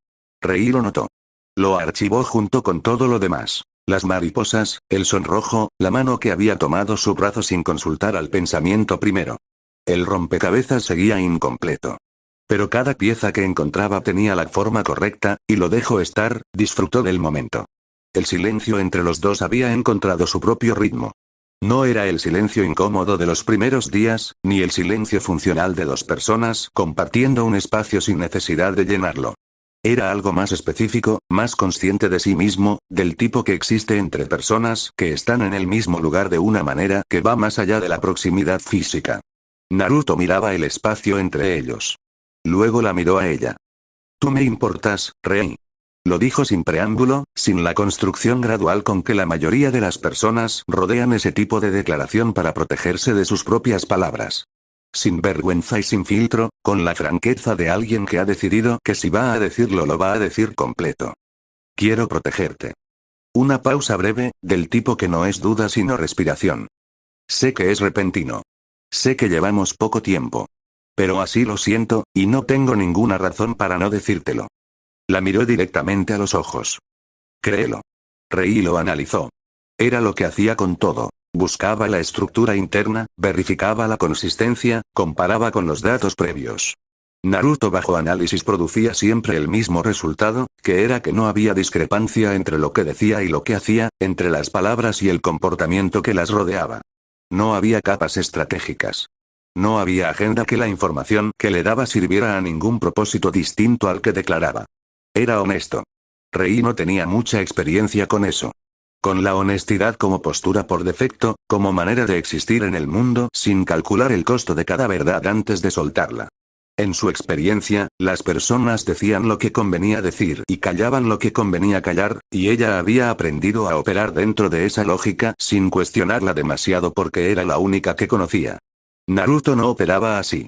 Rei lo notó. Lo archivó junto con todo lo demás. Las mariposas, el sonrojo, la mano que había tomado su brazo sin consultar al pensamiento primero. El rompecabezas seguía incompleto. Pero cada pieza que encontraba tenía la forma correcta, y lo dejó estar, disfrutó del momento. El silencio entre los dos había encontrado su propio ritmo. No era el silencio incómodo de los primeros días, ni el silencio funcional de dos personas compartiendo un espacio sin necesidad de llenarlo. Era algo más específico, más consciente de sí mismo, del tipo que existe entre personas que están en el mismo lugar de una manera que va más allá de la proximidad física. Naruto miraba el espacio entre ellos. Luego la miró a ella. Tú me importas, Rei. Lo dijo sin preámbulo, sin la construcción gradual con que la mayoría de las personas rodean ese tipo de declaración para protegerse de sus propias palabras. Sin vergüenza y sin filtro, con la franqueza de alguien que ha decidido que si va a decirlo lo va a decir completo. Quiero protegerte. Una pausa breve, del tipo que no es duda sino respiración. Sé que es repentino. Sé que llevamos poco tiempo. Pero así lo siento, y no tengo ninguna razón para no decírtelo. La miró directamente a los ojos. Créelo. Rei lo analizó. Era lo que hacía con todo. Buscaba la estructura interna, verificaba la consistencia, comparaba con los datos previos. Naruto bajo análisis producía siempre el mismo resultado, que era que no había discrepancia entre lo que decía y lo que hacía, entre las palabras y el comportamiento que las rodeaba. No había capas estratégicas. No había agenda que la información que le daba sirviera a ningún propósito distinto al que declaraba. Era honesto. Rei no tenía mucha experiencia con eso. Con la honestidad como postura por defecto, como manera de existir en el mundo sin calcular el costo de cada verdad antes de soltarla. En su experiencia, las personas decían lo que convenía decir y callaban lo que convenía callar, y ella había aprendido a operar dentro de esa lógica sin cuestionarla demasiado porque era la única que conocía. Naruto no operaba así.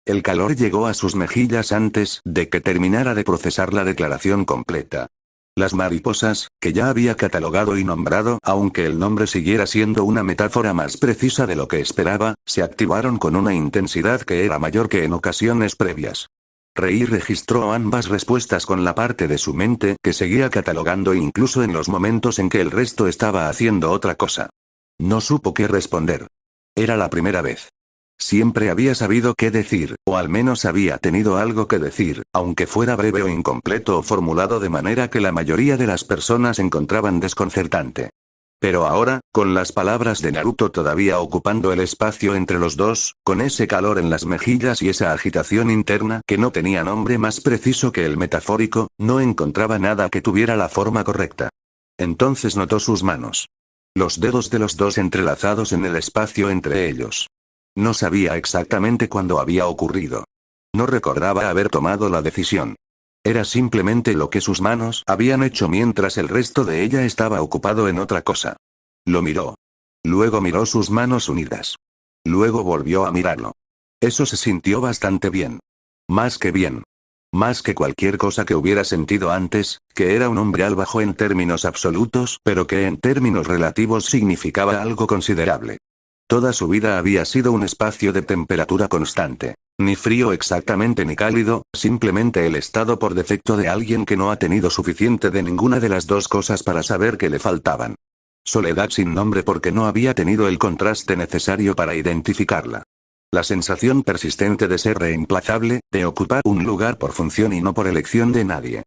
El calor llegó a sus mejillas antes de que terminara de procesar la declaración completa. Las mariposas, que ya había catalogado y nombrado, aunque el nombre siguiera siendo una metáfora más precisa de lo que esperaba, se activaron con una intensidad que era mayor que en ocasiones previas. Rei registró ambas respuestas con la parte de su mente que seguía catalogando incluso en los momentos en que el resto estaba haciendo otra cosa. No supo qué responder. Era la primera vez. Siempre había sabido qué decir, o al menos había tenido algo que decir, aunque fuera breve o incompleto o formulado de manera que la mayoría de las personas encontraban desconcertante. Pero ahora, con las palabras de Naruto todavía ocupando el espacio entre los dos, con ese calor en las mejillas y esa agitación interna que no tenía nombre más preciso que el metafórico, no encontraba nada que tuviera la forma correcta. Entonces notó sus manos. Los dedos de los dos entrelazados en el espacio entre ellos. No sabía exactamente cuándo había ocurrido. No recordaba haber tomado la decisión. Era simplemente lo que sus manos habían hecho mientras el resto de ella estaba ocupado en otra cosa. Lo miró. Luego miró sus manos unidas. Luego volvió a mirarlo. Eso se sintió bastante bien. Más que bien. Más que cualquier cosa que hubiera sentido antes, que era un umbral bajo en términos absolutos, pero que en términos relativos significaba algo considerable. Toda su vida había sido un espacio de temperatura constante. Ni frío exactamente ni cálido, simplemente el estado por defecto de alguien que no ha tenido suficiente de ninguna de las dos cosas para saber que le faltaban. Soledad sin nombre porque no había tenido el contraste necesario para identificarla. La sensación persistente de ser reemplazable, de ocupar un lugar por función y no por elección de nadie.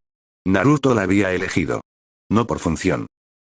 Naruto la había elegido. No por función.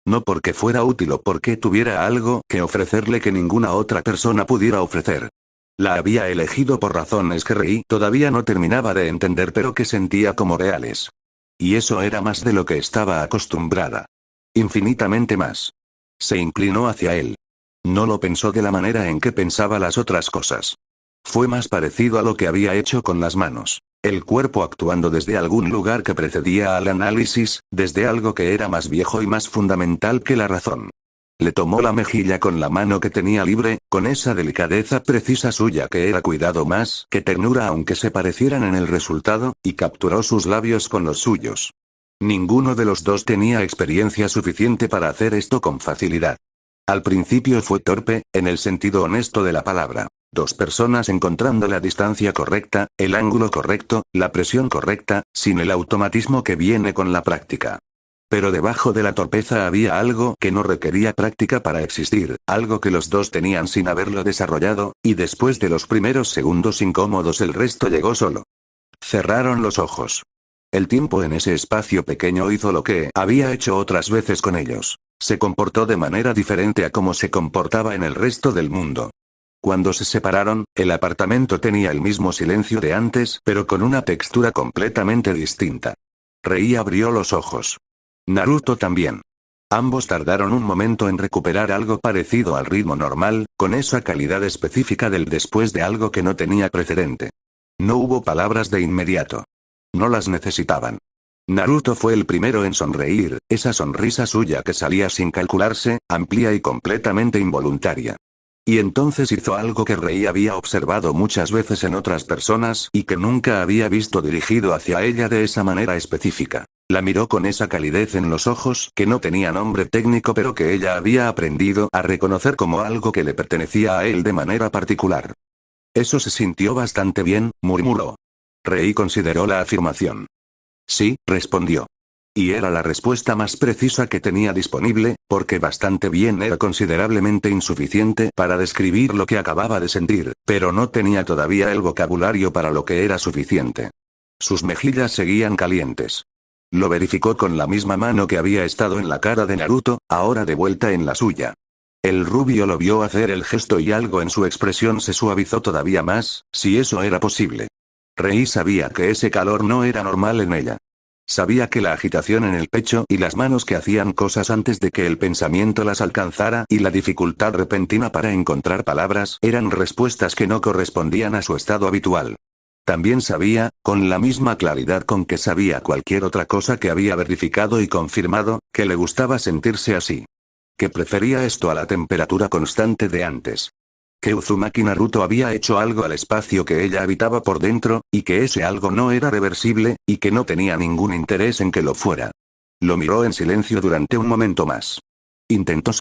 No porque fuera útil o porque tuviera algo que ofrecerle que ninguna otra persona pudiera ofrecer. La había elegido por razones que Rei todavía no terminaba de entender pero que sentía como reales. Y eso era más de lo que estaba acostumbrada. Infinitamente más. Se inclinó hacia él. No lo pensó de la manera en que pensaba las otras cosas. Fue más parecido a lo que había hecho con las manos. El cuerpo actuando desde algún lugar que precedía al análisis, desde algo que era más viejo y más fundamental que la razón. Le tomó la mejilla con la mano que tenía libre, con esa delicadeza precisa suya que era cuidado más que ternura aunque se parecieran en el resultado, y capturó sus labios con los suyos. Ninguno de los dos tenía experiencia suficiente para hacer esto con facilidad. Al principio fue torpe, en el sentido honesto de la palabra. Dos personas encontrando la distancia correcta, el ángulo correcto, la presión correcta, sin el automatismo que viene con la práctica. Pero debajo de la torpeza había algo que no requería práctica para existir, algo que los dos tenían sin haberlo desarrollado, y después de los primeros segundos incómodos el resto llegó solo. Cerraron los ojos. El tiempo en ese espacio pequeño hizo lo que había hecho otras veces con ellos. Se comportó de manera diferente a como se comportaba en el resto del mundo. Cuando se separaron, el apartamento tenía el mismo silencio de antes, pero con una textura completamente distinta. Rei abrió los ojos. Naruto también. Ambos tardaron un momento en recuperar algo parecido al ritmo normal, con esa calidad específica del después de algo que no tenía precedente. No hubo palabras de inmediato. No las necesitaban. Naruto fue el primero en sonreír, esa sonrisa suya que salía sin calcularse, amplia y completamente involuntaria. Y entonces hizo algo que Rei había observado muchas veces en otras personas y que nunca había visto dirigido hacia ella de esa manera específica. La miró con esa calidez en los ojos que no tenía nombre técnico pero que ella había aprendido a reconocer como algo que le pertenecía a él de manera particular. Eso se sintió bastante bien, murmuró. Rei consideró la afirmación. Sí, respondió. Y era la respuesta más precisa que tenía disponible, porque bastante bien era considerablemente insuficiente para describir lo que acababa de sentir, pero no tenía todavía el vocabulario para lo que era suficiente. Sus mejillas seguían calientes. Lo verificó con la misma mano que había estado en la cara de Naruto, ahora de vuelta en la suya. El rubio lo vio hacer el gesto y algo en su expresión se suavizó todavía más, si eso era posible. Rei sabía que ese calor no era normal en ella. Sabía que la agitación en el pecho y las manos que hacían cosas antes de que el pensamiento las alcanzara y la dificultad repentina para encontrar palabras eran respuestas que no correspondían a su estado habitual. También sabía, con la misma claridad con que sabía cualquier otra cosa que había verificado y confirmado, que le gustaba sentirse así. Que prefería esto a la temperatura constante de antes. Que Uzumaki Naruto había hecho algo al espacio que ella habitaba por dentro, y que ese algo no era reversible, y que no tenía ningún interés en que lo fuera. Lo miró en silencio durante un momento más. Intentó